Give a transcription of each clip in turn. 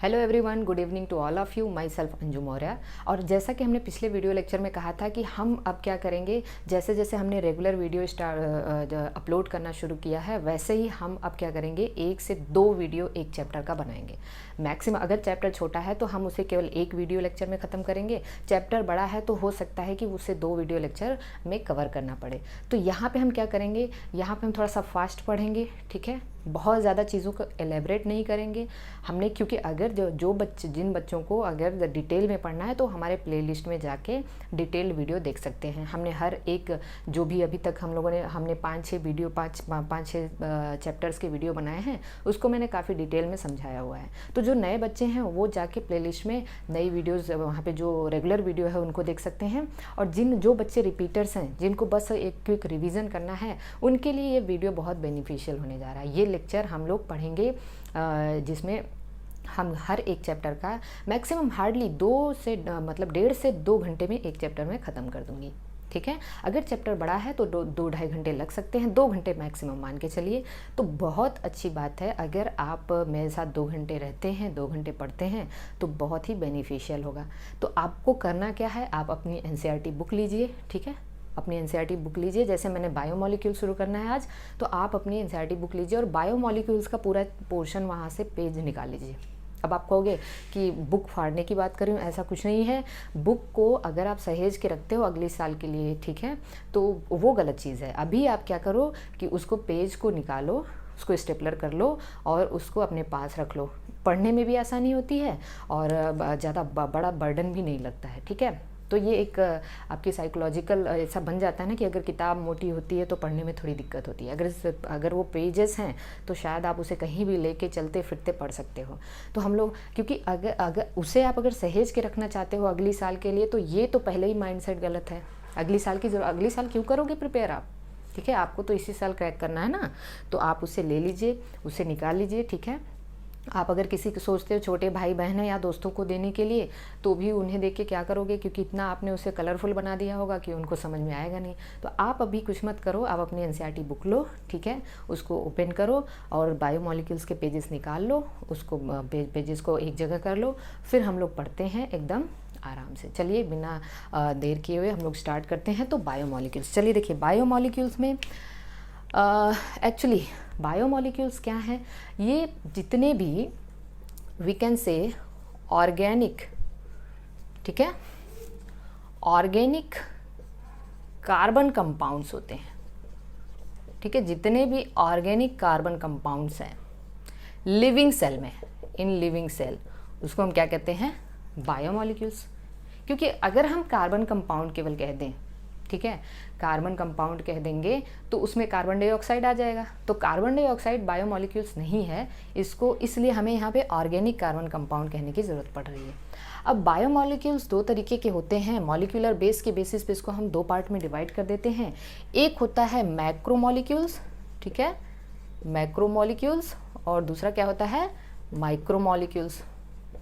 Hello everyone, good evening to all of you. Myself Anju Maurya. और जैसा कि हमने पिछले वीडियो लेक्चर में कहा था कि हम अब क्या करेंगे, जैसे जैसे हमने रेगुलर वीडियो अपलोड करना शुरू किया है, वैसे ही हम अब क्या करेंगे, 1 से 2 वीडियो एक चैप्टर का बनाएंगे। मैक्सिमम अगर चैप्टर छोटा है तो हम उसे केवल 1 वीडियो लेक्चर में ख़त्म करेंगे। चैप्टर बड़ा है तो हो सकता है कि उसे 2 वीडियो लेक्चर में कवर करना पड़े। तो यहाँ पे हम क्या करेंगे, यहाँ पे हम थोड़ा सा फास्ट पढ़ेंगे, ठीक है। बहुत ज़्यादा चीज़ों को एलेबरेट नहीं करेंगे हमने, क्योंकि अगर जिन बच्चों को अगर डिटेल में पढ़ना है तो हमारे प्लेलिस्ट में जाके डिटेल वीडियो देख सकते हैं। हमने हर एक जो भी अभी तक हमने 5-6 वीडियो 5-6 चैप्टर्स के वीडियो बनाए हैं, उसको मैंने काफ़ी डिटेल में समझाया हुआ है। तो जो नए बच्चे हैं वो जाके प्लेलिस्ट में नई वीडियोज़, वहाँ पर जो रेगुलर वीडियो है उनको देख सकते हैं। और जो बच्चे रिपीटर्स हैं, जिनको बस एक क्विक रिविज़न करना है, उनके लिए ये वीडियो बहुत बेनिफिशियल होने जा रहा है। ये लेक्चर हम लोग पढ़ेंगे जिसमें हम हर एक चैप्टर का मैक्सिमम हार्डली 1.5 से 2 घंटे में एक चैप्टर में ख़त्म कर दूंगी, ठीक है। अगर चैप्टर बड़ा है तो 2-2.5 घंटे लग सकते हैं, 2 घंटे मैक्सिमम मान के चलिए। तो बहुत अच्छी बात है, अगर आप मेरे साथ 2 घंटे रहते हैं, 2 घंटे पढ़ते हैं तो बहुत ही बेनिफिशियल होगा। तो आपको करना क्या है, आप अपनी NCERT बुक लीजिए, ठीक है। अपनी NCERT बुक लीजिए। जैसे मैंने बायोमोलिक्यूल शुरू करना है आज, तो आप अपनी NCERT बुक लीजिए और बायोमोलिक्यूल्स का पूरा पोर्शन वहाँ से पेज निकाल लीजिए। अब आप कहोगे कि बुक फाड़ने की बात कर रही हूँ, ऐसा कुछ नहीं है। बुक को अगर आप सहेज के रखते हो अगले साल के लिए, ठीक है, तो वो गलत चीज़ है। अभी आप क्या करो कि उसको पेज को निकालो, उसको स्टेपलर कर लो और उसको अपने पास रख लो। पढ़ने में भी आसानी होती है और ज़्यादा बड़ा बर्डन भी नहीं लगता है, ठीक है। तो ये एक आपकी साइकोलॉजिकल ऐसा बन जाता है ना कि अगर किताब मोटी होती है तो पढ़ने में थोड़ी दिक्कत होती है। अगर वो पेजेस हैं तो शायद आप उसे कहीं भी लेके चलते फिरते पढ़ सकते हो। तो हम लोग, क्योंकि अगर उसे आप अगर सहेज के रखना चाहते हो अगली साल के लिए, तो ये तो पहले ही माइंडसेट गलत है। अगली साल क्यों करोगे प्रिपेयर आप, ठीक है। आपको तो इसी साल क्रैक करना है ना, तो आप उसे ले लीजिए, उसे निकाल लीजिए, ठीक है। आप अगर किसी को सोचते हो छोटे भाई बहन है या दोस्तों को देने के लिए, तो भी उन्हें देख के क्या करोगे, क्योंकि इतना आपने उसे कलरफुल बना दिया होगा कि उनको समझ में आएगा नहीं। तो आप अभी कुछ मत करो, आप अपनी NCERT बुक लो, ठीक है, उसको ओपन करो और बायोमोलिक्यूल्स के पेजेस निकाल लो, उसको पेजेस को एक जगह कर लो, फिर हम लोग पढ़ते हैं एकदम आराम से। चलिए बिना देर किए हुए हम लोग स्टार्ट करते हैं। तो बायोमोलिक्यूल्स, चलिए देखिए, बायोमोलिक्यूल्स में एक्चुअली बायोमोलिक्यूल्स क्या हैं, ये जितने भी वी कैन से ऑर्गेनिक, ठीक है, ऑर्गेनिक कार्बन कंपाउंड्स होते हैं, ठीक है। जितने भी ऑर्गेनिक कार्बन कंपाउंड्स हैं लिविंग सेल में, इन लिविंग सेल, उसको हम क्या कहते हैं, बायोमोलिक्यूल्स। क्योंकि अगर हम कार्बन कंपाउंड केवल कह दें, ठीक है, कार्बन कंपाउंड कह देंगे तो उसमें कार्बन डाइऑक्साइड आ जाएगा। तो कार्बन डाइऑक्साइड बायोमोलिक्यूल्स नहीं है, इसको इसलिए हमें यहाँ पे ऑर्गेनिक कार्बन कंपाउंड कहने की ज़रूरत पड़ रही है। अब बायोमोलिक्यूल्स 2 तरीके के होते हैं। मॉलिक्यूलर बेस के बेसिस पे इसको हम 2 पार्ट में डिवाइड कर देते हैं। एक होता है मैक्रोमोलिक्यूल्स, ठीक है, मैक्रोमोलिक्यूल्स, और दूसरा क्या होता है, माइक्रोमोलिक्यूल्स,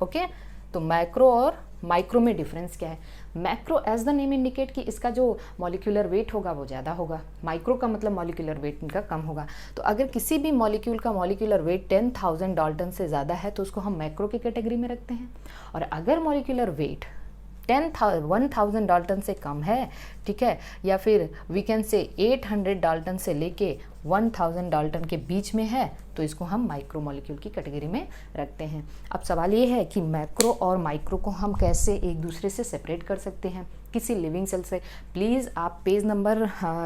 ओके। तो मैक्रो और माइक्रो में डिफरेंस क्या है। Macro as the name indicate कि इसका जो मॉलिक्यूलर वेट होगा वो ज़्यादा होगा, माइक्रो का मतलब मॉलिक्यूलर वेट इनका कम होगा। तो अगर किसी भी मॉलिक्यूल का मॉलिक्यूलर वेट 10,000 डाल्टन से ज़्यादा है तो उसको हम मैक्रो की कैटेगरी में रखते हैं। और अगर मॉलिक्यूलर वेट 1,000 डाल्टन से कम है, ठीक है, या फिर वी कैन से 800 डाल्टन से लेके 1,000 डाल्टन के बीच में है, तो इसको हम माइक्रो मॉलिक्यूल की कैटेगरी में रखते हैं। अब सवाल ये है कि मैक्रो और माइक्रो को हम कैसे एक दूसरे से सेपरेट कर सकते हैं किसी लिविंग सेल से। प्लीज़ आप पेज नंबर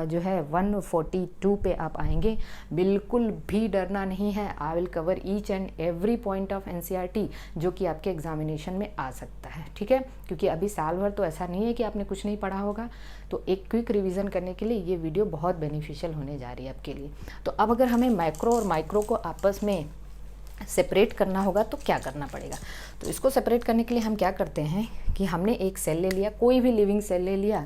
जो है 142 पे आप आएंगे, बिल्कुल भी डरना नहीं है। I will cover each and every point of NCERT जो कि आपके एग्जामिनेशन में आ सकता है, ठीक है। क्योंकि अभी साल भर तो ऐसा नहीं है कि आपने कुछ नहीं पढ़ा होगा, तो एक क्विक रिवीजन करने के लिए ये वीडियो बहुत बेनिफिशियल होने जा रही है आपके लिए। तो अब अगर हमें मैक्रो और माइक्रो को आपस में सेपरेट करना होगा तो क्या करना पड़ेगा। तो इसको सेपरेट करने के लिए हम क्या करते हैं कि हमने एक सेल ले लिया, कोई भी लिविंग सेल ले लिया,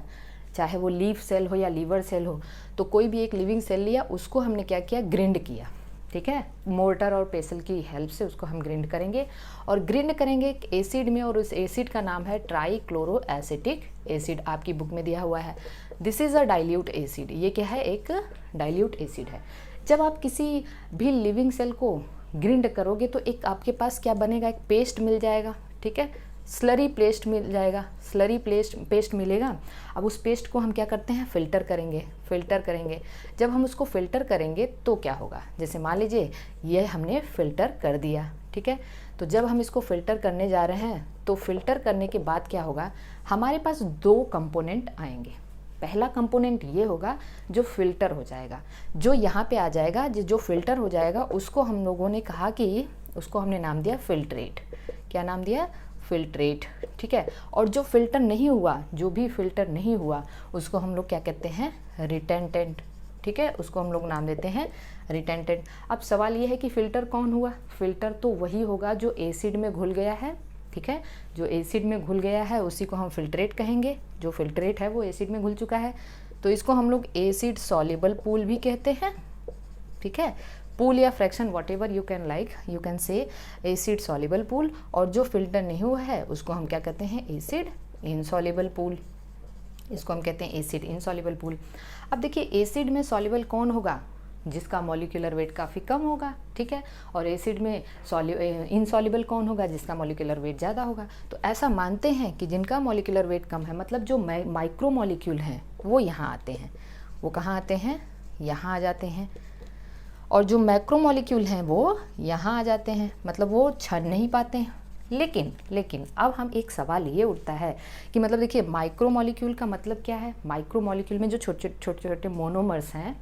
चाहे वो लीफ सेल हो या लीवर सेल हो, तो कोई भी एक लिविंग सेल लिया, उसको हमने क्या किया, ग्रिंड किया, ठीक है। मोर्टर और पेसल की हेल्प से उसको हम ग्रिंड करेंगे, और ग्रिंड करेंगे एक एसिड में, और उस एसिड का नाम है ट्राइक्लोरो एसिटिक एसिड, आपकी बुक में दिया हुआ है। This is a dilute acid. ये क्या है, एक डाइल्यूट एसिड है। जब आप किसी भी लिविंग सेल को ग्रिंड करोगे तो एक आपके पास क्या बनेगा, एक पेस्ट मिल जाएगा, ठीक है, स्लरी पेस्ट मिल जाएगा, स्लरी पेस्ट मिलेगा। अब उस पेस्ट को हम क्या करते हैं, फ़िल्टर करेंगे। जब हम उसको फ़िल्टर करेंगे तो क्या होगा, जैसे मान लीजिए ये हमने फ़िल्टर कर दिया, ठीक है। तो जब हम इसको फ़िल्टर करने जा रहे हैं तो फ़िल्टर करने के बाद क्या होगा, हमारे पास 2 कंपोनेंट आएंगे। पहला कंपोनेंट ये होगा जो फ़िल्टर हो जाएगा, जो यहाँ पे आ जाएगा, जो फ़िल्टर हो जाएगा उसको हम लोगों ने कहा कि उसको हमने नाम दिया फ़िल्ट्रेट। क्या नाम दिया, फ़िल्ट्रेट, ठीक है। और जो फ़िल्टर नहीं हुआ, जो भी फ़िल्टर नहीं हुआ उसको हम लोग क्या कहते हैं, रिटेंटेंट, ठीक है, उसको हम लोग नाम देते हैं रिटेंटेंट। अब सवाल ये है कि फ़िल्टर कौन हुआ, फ़िल्टर तो वही होगा जो एसिड में घुल गया है, ठीक है, जो एसिड में घुल गया है उसी को हम फ़िल्ट्रेट कहेंगे। जो फ़िल्ट्रेट है वो एसिड में घुल चुका है तो इसको हम लोग एसिड सॉल्युबल पूल भी कहते हैं, ठीक है, पूल या fraction whatever you can like, you can say acid soluble pool. और जो फिल्टर नहीं हुआ है उसको हम क्या कहते हैं, एसिड इनसॉल्युबल पूल, इसको हम कहते हैं एसिड इनसॉल्युबल पूल। अब देखिए एसिड में सॉल्युबल कौन होगा, जिसका मॉलिक्यूलर वेट काफ़ी कम होगा, ठीक है, और एसिड में इनसॉल्युबल कौन होगा, जिसका मॉलिक्यूलर वेट ज़्यादा होगा। तो ऐसा मानते हैं कि जिनका मॉलिक्यूलर वेट कम है, मतलब जो माइक्रो मॉलिक्यूल हैं वो यहाँ आते हैं, वो कहाँ आते हैं, यहाँ आ जाते हैं, और जो मैक्रो मॉलिक्यूल हैं वो यहाँ आ जाते हैं, मतलब वो छन नहीं पाते हैं। लेकिन अब हम एक सवाल ये उठता है कि मतलब देखिए माइक्रो मॉलिक्यूल का मतलब क्या है, माइक्रो मॉलिक्यूल में जो छोटे छोटे मोनोमर्स हैं,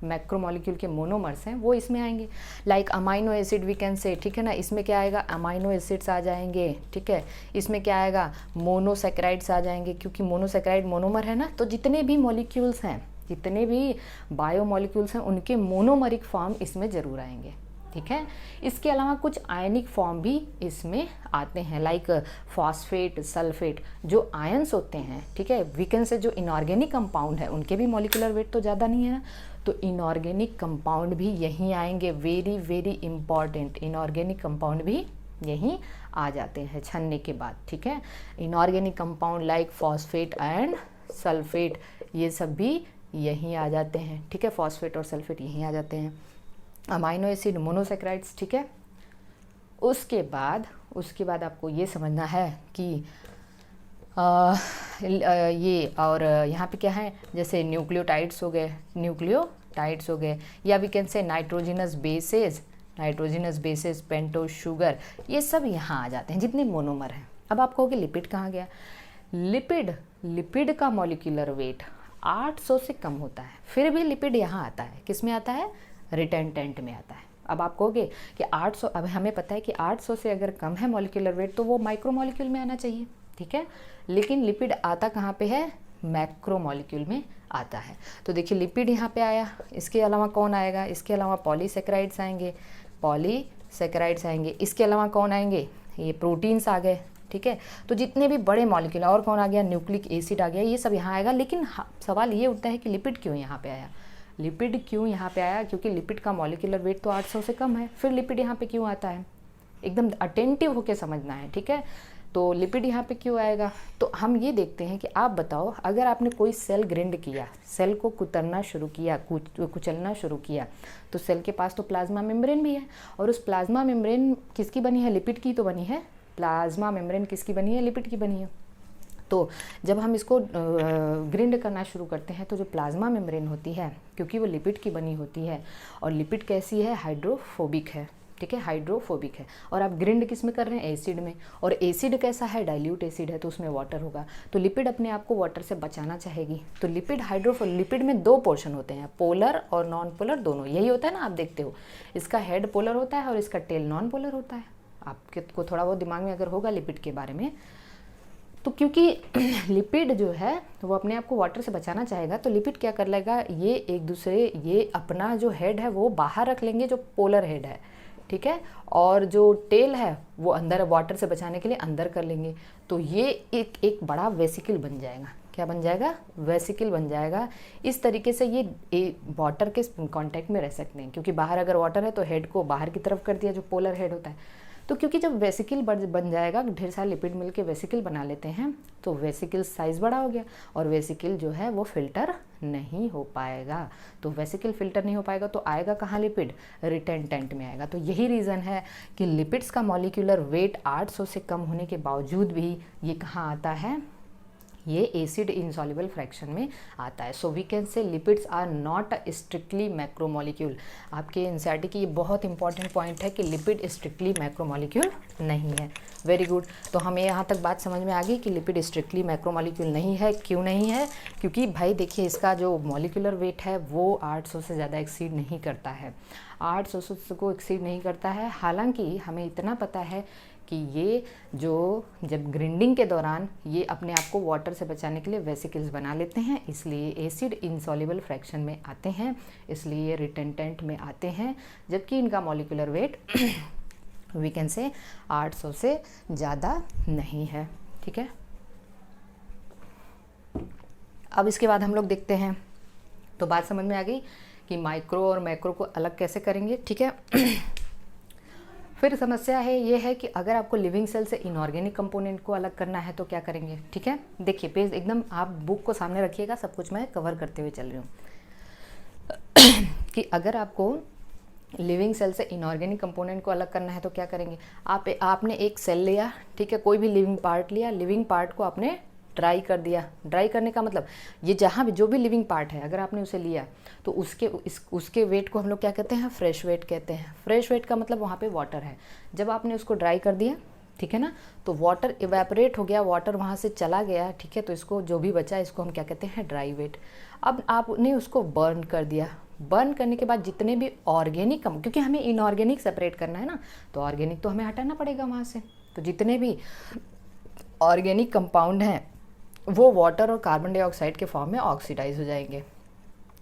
मैक्रो मॉलिक्यूल के मोनोमर्स हैं वो इसमें आएंगे, like amino acid we can say, ठीक है ना, इसमें क्या आएगा, अमाइनो एसिड्स आ जाएंगे, ठीक है, इसमें क्या आएगा, मोनोसेक्राइड्स आ जाएंगे, क्योंकि मोनोसेक्राइड मोनोमर है ना। तो जितने भी मॉलिक्यूल्स हैं, जितने भी बायोमॉलिक्यूल्स हैं उनके मोनोमरिक फॉर्म इसमें ज़रूर आएंगे, ठीक है। इसके अलावा कुछ आयनिक फॉर्म भी इसमें आते हैं, लाइक फॉस्फेट, सल्फेट, जो आयंस होते हैं, ठीक है, वीकेंड से जो इनऑर्गेनिक कंपाउंड है उनके भी मॉलिक्यूलर वेट तो ज़्यादा नहीं है ना, तो इनऑर्गेनिक कंपाउंड भी यहीं आएंगे, very very important, inorganic compound भी यहीं आ जाते हैं छनने के बाद, ठीक है। Inorganic compound like phosphate and sulphate ये सब भी यहीं आ जाते हैं, ठीक है, फॉस्फेट और सल्फेट यहीं आ जाते हैं। अमाइनो एसिड, मोनोसेक्राइड्स, ठीक है। उसके बाद आपको ये समझना है कि ये और यहाँ पे क्या है, जैसे न्यूक्लियोटाइड्स हो गए, या we can say nitrogenous bases, pentose sugar, ये सब यहाँ आ जाते हैं जितने मोनोमर हैं। अब आप कहोगे लिपिड कहाँ गया, लिपिड का मॉलिक्यूलर वेट 800 से कम होता है, फिर भी लिपिड यहाँ आता है, किस में आता है, रिटेंटेंट में आता है। अब आप कहोगे कि 800, अब हमें पता है कि 800 से अगर कम है मॉलिक्यूलर वेट तो वो माइक्रो मॉलिक्यूल में आना चाहिए, ठीक है, लेकिन लिपिड आता कहाँ पे है, मैक्रो मॉलिक्यूल में आता है। तो देखिए लिपिड यहाँ पे आया, इसके अलावा कौन आएगा, इसके अलावा पॉलीसेक्राइड्स आएंगे, इसके अलावा कौन आएंगे, ये प्रोटीन्स आ गए, ठीक है। तो जितने भी बड़े मॉलिक्यूल, और कौन आ गया, न्यूक्लिक एसिड आ गया, ये सब यहाँ आएगा। लेकिन सवाल ये उठता है कि लिपिड क्यों यहाँ पे आया, क्योंकि लिपिड का मॉलिक्यूलर वेट तो 800 से कम है, फिर लिपिड यहाँ पे क्यों आता है, एकदम अटेंटिव होके समझना है, ठीक है। तो लिपिड यहाँ पे क्यों आएगा, तो हम ये देखते हैं कि आप बताओ, अगर आपने कोई सेल ग्रिंड किया, सेल को कुचलना शुरू किया, तो सेल के पास तो प्लाज्मा मेम्ब्रेन भी है, और उस प्लाज्मा मेम्ब्रेन किसकी बनी है, लिपिड की तो बनी है, प्लाज्मा मेम्ब्रेन किसकी बनी है, लिपिड की बनी है। तो जब हम इसको ग्रिंड करना शुरू करते हैं तो जो प्लाज्मा मेम्ब्रेन होती है, क्योंकि वो लिपिड की बनी होती है, और लिपिड कैसी है, हाइड्रोफोबिक है, ठीक है, हाइड्रोफोबिक है, और आप ग्रिंड किस में कर रहे हैं, एसिड में, और एसिड कैसा है, डाइल्यूट एसिड है, तो उसमें वाटर होगा, तो लिपिड अपने आप को वाटर से बचाना चाहेगी। तो लिपिड में 2 पोर्शन होते हैं, पोलर और नॉन पोलर दोनों, यही होता है ना, आप देखते हो, इसका हेड पोलर होता है और इसका टेल नॉन पोलर होता है। आपको थोड़ा बहुत दिमाग में अगर होगा लिपिड के बारे में, तो क्योंकि लिपिड जो है वो अपने आप को वाटर से बचाना चाहेगा, तो लिपिड क्या कर लेगा, ये अपना जो हेड है वो बाहर रख लेंगे, जो पोलर हेड है, ठीक है, और जो टेल है वो अंदर, वाटर से बचाने के लिए अंदर कर लेंगे। तो ये एक बड़ा वेसिकल बन जाएगा, क्या बन जाएगा, वेसिकल बन जाएगा। इस तरीके से ये वाटर के कांटेक्ट में रह सकते हैं, क्योंकि बाहर अगर वाटर है तो हेड को बाहर की तरफ कर दिया, जो पोलर हेड होता है, तो क्योंकि जब वेसिकल बन जाएगा, ढेर सारे लिपिड मिल के वेसिकल बना लेते हैं, तो वेसिकल साइज़ बड़ा हो गया और वेसिकल जो है वो फिल्टर नहीं हो पाएगा। तो वेसिकल फिल्टर नहीं हो पाएगा तो आएगा कहाँ लिपिड? रिटेंटेंट में आएगा। तो यही रीज़न है कि लिपिड्स का मॉलिक्यूलर वेट 800 से कम होने के बावजूद भी ये कहाँ आता है? ये एसिड इनसॉल्युबल फ्रैक्शन में आता है। So we can say lipids are not strictly macromolecule. आपके एनसीईआरटी की ये बहुत इंपॉर्टेंट पॉइंट है कि लिपिड स्ट्रिक्टली मैक्रोमोलिक्यूल नहीं है। Very good. तो हमें यहाँ तक बात समझ में आ गई कि लिपिड स्ट्रिक्टली मैक्रोमोलिक्यूल नहीं है। क्यों नहीं है? क्योंकि भाई देखिए इसका जो मॉलिक्यूलर वेट है वो 800 से ज़्यादा एक्सीड नहीं करता है, 800 को एक्सीड नहीं करता है। हालांकि हमें इतना पता है कि ये जो जब ग्राइंडिंग के दौरान ये अपने आप को वाटर से बचाने के लिए वेसिकल्स बना लेते हैं, इसलिए एसिड इनसॉल्युबल फ्रैक्शन में आते हैं, इसलिए ये रिटेंटेंट में आते हैं, जबकि इनका मॉलिक्यूलर वेट वी कैन से 800 से ज़्यादा नहीं है। ठीक है, अब इसके बाद हम लोग देखते हैं, तो बात समझ में आ गई कि माइक्रो और मैक्रो को अलग कैसे करेंगे। ठीक है, फिर समस्या है ये है कि अगर आपको लिविंग सेल से इनऑर्गेनिक कंपोनेंट को अलग करना है तो क्या करेंगे। ठीक है, देखिए पेज एकदम आप बुक को सामने रखिएगा, सब कुछ मैं कवर करते हुए चल रही हूँ कि अगर आपको लिविंग सेल से इनऑर्गेनिक कंपोनेंट को अलग करना है तो क्या करेंगे। आपने एक सेल लिया, ठीक है, कोई भी लिविंग पार्ट लिया, लिविंग पार्ट को आपने ड्राई कर दिया। ड्राई करने का मतलब ये जहाँ भी जो भी लिविंग पार्ट है अगर आपने उसे लिया तो उसके वेट को हम लोग क्या कहते हैं? फ्रेश वेट कहते हैं। फ्रेश वेट का मतलब वहाँ पे वाटर है। जब आपने उसको ड्राई कर दिया, ठीक है ना, तो वाटर इवेपोरेट हो गया, वाटर वहाँ से चला गया, ठीक है, तो इसको जो भी बचा इसको हम क्या कहते हैं? Dry weight. अब आपने उसको बर्न कर दिया। बर्न करने के बाद जितने भी ऑर्गेनिक, क्योंकि हमें इनऑर्गेनिक सेपरेट करना है ना, तो ऑर्गेनिक तो हमें हटाना पड़ेगा वहाँ से। तो जितने भी ऑर्गेनिक कंपाउंड हैं वो वाटर और कार्बन डाइऑक्साइड के फॉर्म में ऑक्सीडाइज हो जाएंगे।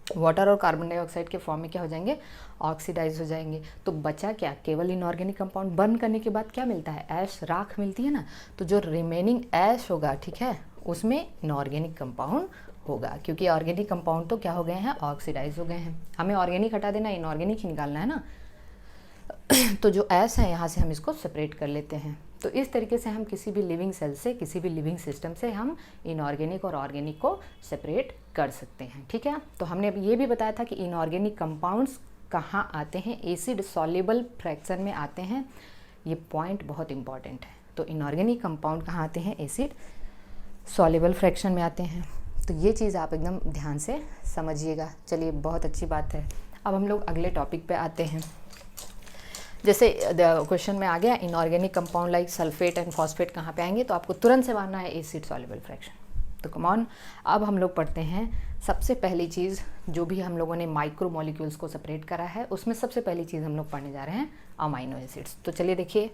वाटर और कार्बन डाइऑक्साइड के फॉर्म में क्या हो जाएंगे? ऑक्सीडाइज हो जाएंगे। तो बचा क्या? केवल इनऑर्गेनिक कंपाउंड। बर्न करने के बाद क्या मिलता है? ऐश, राख मिलती है ना, तो जो रिमेनिंग ऐश होगा, ठीक है, उसमें इनऑर्गेनिक कंपाउंड होगा, क्योंकि ऑर्गेनिक कंपाउंड तो क्या हो गए हैं? ऑक्सीडाइज हो गए हैं। हमें ऑर्गेनिक हटा देना, इनऑर्गेनिक ही निकालना है ना। तो जो ऐश है यहाँ से हम इसको सेपरेट कर लेते हैं। तो इस तरीके से हम किसी भी लिविंग सेल से, किसी भी लिविंग सिस्टम से हम इनऑर्गेनिक और ऑर्गेनिक को सेपरेट कर सकते हैं। ठीक है, तो हमने अब ये भी बताया था कि इनऑर्गेनिक कंपाउंड्स कहाँ आते हैं? एसिड सॉल्युबल फ्रैक्शन में आते हैं। ये पॉइंट बहुत इंपॉर्टेंट है। तो इनऑर्गेनिक कंपाउंड कहाँ आते हैं? एसिड सॉल्युबल फ्रैक्शन में आते हैं। तो ये चीज़ आप एकदम ध्यान से समझिएगा। चलिए, बहुत अच्छी बात है। अब हम लोग अगले टॉपिक पे आते हैं। जैसे क्वेश्चन में आ गया inorganic compound like sulphate and phosphate कहाँ पे आएंगे, तो आपको तुरंत से मानना है एसिड सॉल्युबल फ्रैक्शन। तो कम ऑन, अब हम लोग पढ़ते हैं सबसे पहली चीज़, जो भी हम लोगों ने माइक्रो मॉलिक्यूल्स को सेपरेट करा है उसमें सबसे पहली चीज़ हम लोग पढ़ने जा रहे हैं अमाइनो एसिड्स। तो चलिए देखिए,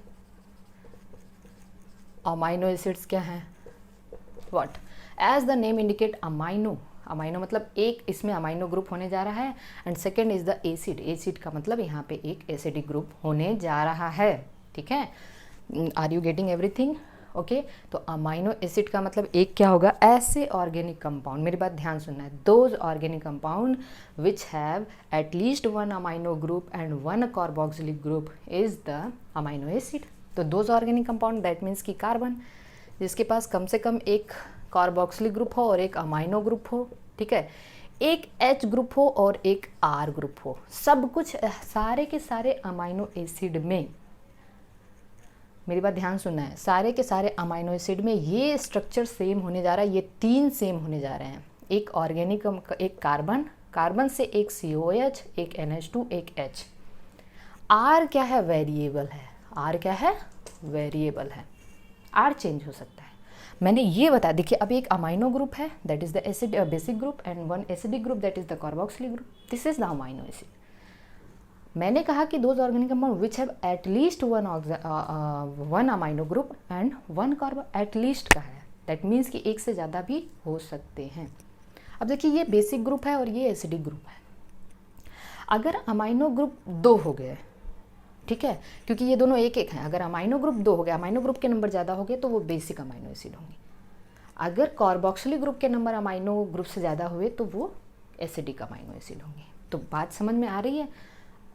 अमाइनो एसिड्स क्या हैं? What as the name indicate, amino, amino मतलब एक इसमें अमाइनो ग्रुप होने जा रहा है, and second is the acid. Acid का मतलब यहाँ पे एक एसिडिक ग्रुप होने जा रहा है। ठीक है, are you getting everything? Okay, तो अमाइनो एसिड का मतलब एक क्या होगा? ऐसे ऑर्गेनिक कंपाउंड, मेरी बात ध्यान सुनना है, those organic compound which have at least one amino group and one carboxylic group is the amino acid. तो those organic compound that means कि कार्बन, जिसके पास कम से कम एक कार्बोक्सिलिक ग्रुप हो और एक अमाइनो ग्रुप हो, ठीक है, एक H ग्रुप हो और एक R ग्रुप हो, सब कुछ सारे के सारे अमाइनो एसिड में, मेरी बात ध्यान सुनना है, सारे के सारे अमाइनो एसिड में ये स्ट्रक्चर सेम होने जा रहा है। ये तीन सेम होने जा रहे हैं, एक ऑर्गेनिक, एक कार्बन, कार्बन से एक COH, एक NH2, एक H। R क्या है? वेरिएबल है। R क्या है? वेरिएबल है। R चेंज हो सकता है। मैंने ये बता, देखिए अब एक अमाइनो ग्रुप है that is the acid basic group and one acidic group that is the carboxylic group, this is the amino acid. मैंने कहा कि those organic compound which have at least one amino group and one कार्बो, at least का है, that means कि एक से ज़्यादा भी हो सकते हैं। अब देखिए ये बेसिक ग्रुप है और ये एसिडिक ग्रुप है। अगर अमाइनो ग्रुप 2 हो गए, ठीक है, क्योंकि ये दोनों एक एक हैं, अगर अमाइनो ग्रुप 2 हो गया, अमाइनो ग्रुप के नंबर ज़्यादा हो गए तो वो बेसिक अमाइनो एसिड होंगे। अगर कार्बोक्सिलिक ग्रुप के नंबर अमाइनो ग्रुप से ज़्यादा हुए तो वो एसिडिक अमाइनो एसिड होंगे। तो बात समझ में आ रही है?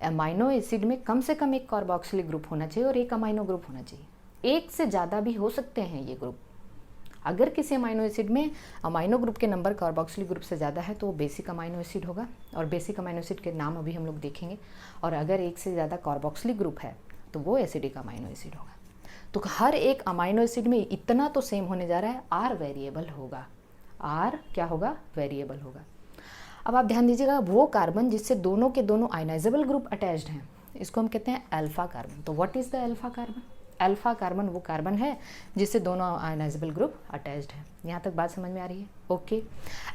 अमाइनो एसिड में कम से कम एक कार्बोक्सिलिक ग्रुप होना चाहिए और एक अमाइनो ग्रुप होना चाहिए। एक से ज़्यादा भी हो सकते हैं ये ग्रुप। अगर किसी अमाइनो एसिड में अमाइनो ग्रुप के नंबर कार्बोक्सिलिक ग्रुप से ज़्यादा है तो वो बेसिक अमाइनो एसिड होगा, और बेसिक अमाइनो एसिड के नाम अभी हम लोग देखेंगे। और अगर एक से ज़्यादा कार्बोक्सिलिक ग्रुप है तो वो एसिडिक अमाइनो एसिड होगा। तो हर एक अमाइनो एसिड में इतना तो सेम होने जा रहा है, आर वेरिएबल होगा। आर क्या होगा? वेरिएबल होगा। अब आप ध्यान दीजिएगा, वो कार्बन जिससे दोनों के दोनों आयनाइजेबल ग्रुप अटैच्ड हैं, इसको हम कहते हैं अल्फा कार्बन। तो what is the alpha carbon? Alpha carbon वो कार्बन है जिससे दोनों आयनाइजेबल ग्रुप अटैच्ड है। यहाँ तक बात समझ में आ रही है? ओके।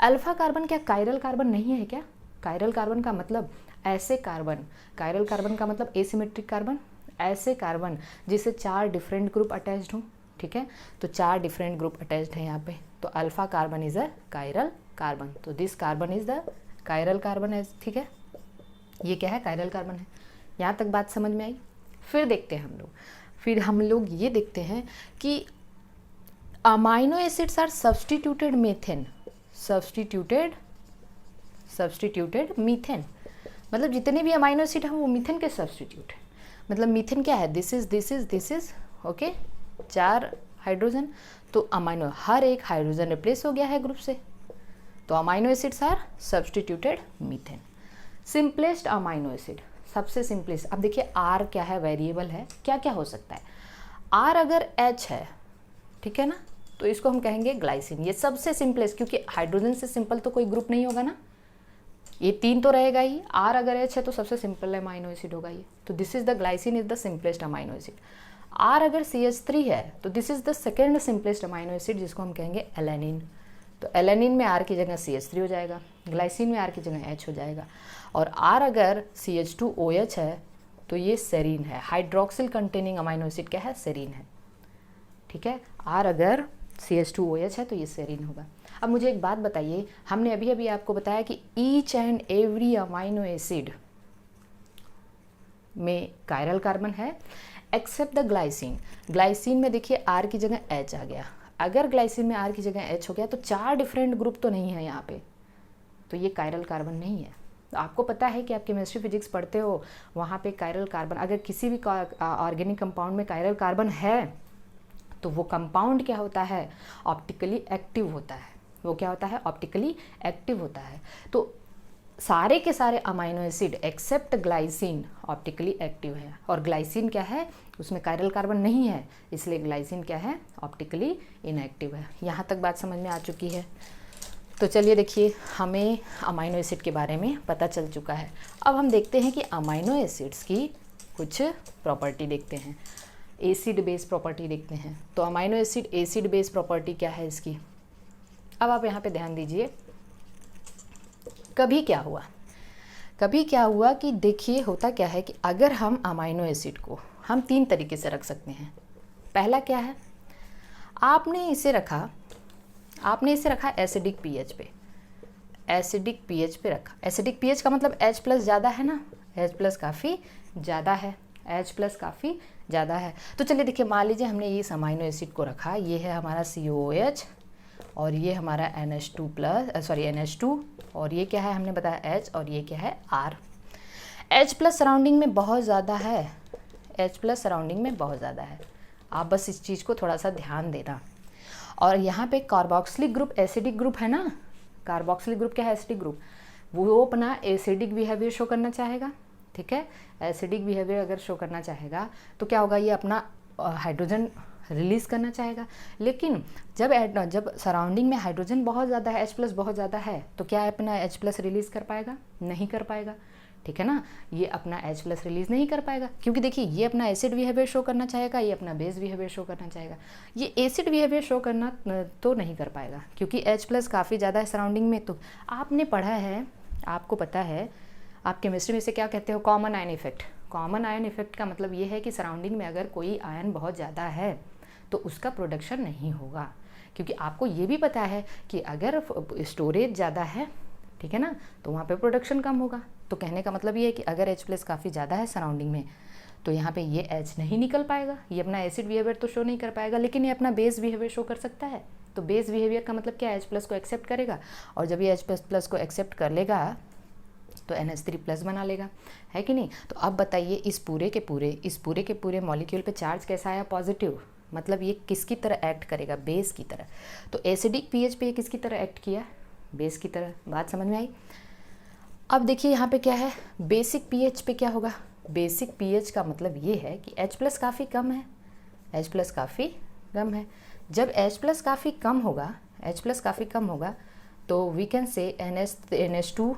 अल्फा कार्बन क्या कायरल कार्बन नहीं है क्या? कायरल कार्बन का मतलब ऐसे कार्बन, कायरल कार्बन का मतलब एसिमेट्रिक कार्बन, ऐसे कार्बन जिससे 4 डिफरेंट ग्रुप अटैच्ड हों। ठीक है, तो 4 डिफरेंट ग्रुप अटैच्ड हैं यहाँ पे। तो alpha carbon is a chiral carbon. तो this carbon is the chiral carbon है। ठीक है, ये क्या है? कायरल कार्बन है। यहाँ तक बात समझ में आई? फिर देखते हैं हम लोग ये देखते हैं कि amino acids are substituted methane, substituted methane. मतलब जितने भी अमाइनो एसिड हैं वो मीथेन के सब्स्टिट्यूट है। मतलब मीथेन क्या है? This is okay, 4 hydrogen. तो अमाइनो, हर एक हाइड्रोजन रिप्लेस हो गया है ग्रुप से, तो amino acids are substituted methane. Simplest amino acid, सबसे सिंपलेस्ट। अब देखिए आर क्या है? वेरिएबल है। क्या क्या हो सकता है? आर अगर एच है, ठीक है ना, तो इसको हम कहेंगे ग्लाइसिन। ये सबसे सिंपलेस्ट, क्योंकि हाइड्रोजन से सिंपल तो कोई ग्रुप नहीं होगा ना, ये 3 तो रहेगा ही। आर अगर एच है तो सबसे सिंपल अमाइनो एसिड होगा ये। तो this is the glycine is the simplest amino acid. R अगर CH3 है तो this is the second simplest amino acid, जिसको हम कहेंगे एलेनिन। तो एलेनिन में आर की जगह CH3 हो जाएगा, ग्लाइसिन में आर की जगह H हो जाएगा। और आर अगर CH2OH है तो ये सेरीन है। हाइड्रोक्सिल कंटेनिंग अमाइनो एसिड क्या है? सेरीन है। ठीक है, आर अगर CH2OH है तो ये सेरीन होगा। अब मुझे एक बात बताइए, हमने अभी अभी आपको बताया कि each and every amino acid में कायरल कार्बन है एक्सेप्ट द ग्लाइसिन। ग्लाइसिन में देखिए आर की जगह H आ गया। अगर ग्लाइसिन में आर की जगह H हो गया तो 4 डिफरेंट ग्रुप तो नहीं है यहाँ पे, तो ये कायरल कार्बन नहीं है। तो आपको पता है कि आप केमिस्ट्री फिजिक्स पढ़ते हो, वहाँ पे कायरल कार्बन, अगर किसी भी ऑर्गेनिक कंपाउंड में कायरल कार्बन है तो वो कंपाउंड क्या होता है? ऑप्टिकली एक्टिव होता है। वो क्या होता है? ऑप्टिकली एक्टिव होता है। तो सारे के सारे amino acid except glycine optically active है, और ग्लाइसिन क्या है? उसमें कायरल कार्बन नहीं है, इसलिए ग्लाइसिन क्या है? ऑप्टिकली इनएक्टिव है। यहाँ तक बात समझ में आ चुकी है? तो चलिए देखिए, हमें अमाइनो एसिड के बारे में पता चल चुका है। अब हम देखते हैं कि अमाइनो एसिड्स की कुछ प्रॉपर्टी देखते हैं, एसिड बेस प्रॉपर्टी देखते हैं। तो amino acid acid base property क्या है इसकी? अब आप यहाँ पे ध्यान दीजिए। कभी क्या हुआ कि देखिए, होता क्या है कि अगर हम अमाइनो एसिड को हम 3 तरीके से रख सकते हैं। पहला क्या है? आपने इसे रखा एसिडिक पीएच पे, एसिडिक पीएच पे रखा। एसिडिक पीएच का मतलब H+ ज़्यादा है ना, H+ काफ़ी ज़्यादा है, H+ काफ़ी ज़्यादा है। तो चलिए देखिए, मान लीजिए हमने इस अमाइनो एसिड को रखा, ये है हमारा COOH और ये हमारा NH2, और ये क्या है? हमने बताया H, और ये क्या है? R। H+ सराउंडिंग में बहुत ज़्यादा है, H+ सराउंडिंग में बहुत ज़्यादा है। आप बस इस चीज़ को थोड़ा सा ध्यान देना। और यहाँ पे कार्बोक्सिलिक ग्रुप एसिडिक ग्रुप है ना, कार्बोक्सिलिक ग्रुप क्या है? Acidic group. वो अपना एसिडिक बिहेवियर शो करना चाहेगा। ठीक है, एसिडिक बिहेवियर अगर शो करना चाहेगा तो क्या होगा? ये अपना हाइड्रोजन रिलीज़ करना चाहेगा। लेकिन जब सराउंडिंग में हाइड्रोजन बहुत ज़्यादा है, H+ बहुत ज़्यादा है, तो क्या अपना H+ रिलीज़ कर पाएगा? नहीं कर पाएगा। ठीक है ना, ये अपना H+ रिलीज़ नहीं कर पाएगा, क्योंकि देखिए ये अपना एसिड बिहेवियर शो करना चाहेगा, ये अपना बेस बिहेवियर शो करना चाहेगा। ये एसिड बिहेवियर शो करना तो नहीं कर पाएगा, क्योंकि H+ काफ़ी ज़्यादा है सराउंडिंग में। तो आपने पढ़ा है, आपको पता है, आप केमिस्ट्री में से क्या कहते हो? Common ion effect. Common ion effect का मतलब ये है कि सराउंडिंग में अगर कोई आयन बहुत ज़्यादा है तो उसका प्रोडक्शन नहीं होगा, क्योंकि आपको ये भी पता है कि अगर स्टोरेज ज़्यादा है, ठीक है ना, तो वहाँ पे प्रोडक्शन कम होगा। तो कहने का मतलब ये है कि अगर H+ काफ़ी ज़्यादा है सराउंडिंग में तो यहाँ पे ये H नहीं निकल पाएगा, ये अपना एसिड बिहेवियर तो शो नहीं कर पाएगा, लेकिन ये अपना बेस बिहेवियर शो कर सकता है। तो बेस बिहेवियर का मतलब क्या है? H+ को एक्सेप्ट करेगा, और जब ये H++ को एक्सेप्ट कर लेगा तो NH3 प्लस बना लेगा, है कि नहीं। तो अब बताइए इस पूरे के पूरे मॉलिक्यूल पे चार्ज कैसा आया, पॉजिटिव, मतलब ये किसकी तरह एक्ट करेगा, बेस की तरह। तो एसिडिक पीएच पे ये किसकी तरह एक्ट किया, बेस की तरह। बात समझ में आई। अब देखिए यहाँ पे क्या है, बेसिक पीएच पे क्या होगा, बेसिक पीएच का मतलब ये है कि H+ काफ़ी कम है, H+ काफ़ी कम है। जब H+ काफ़ी कम होगा, H+ काफ़ी कम होगा तो वी कैन से NH2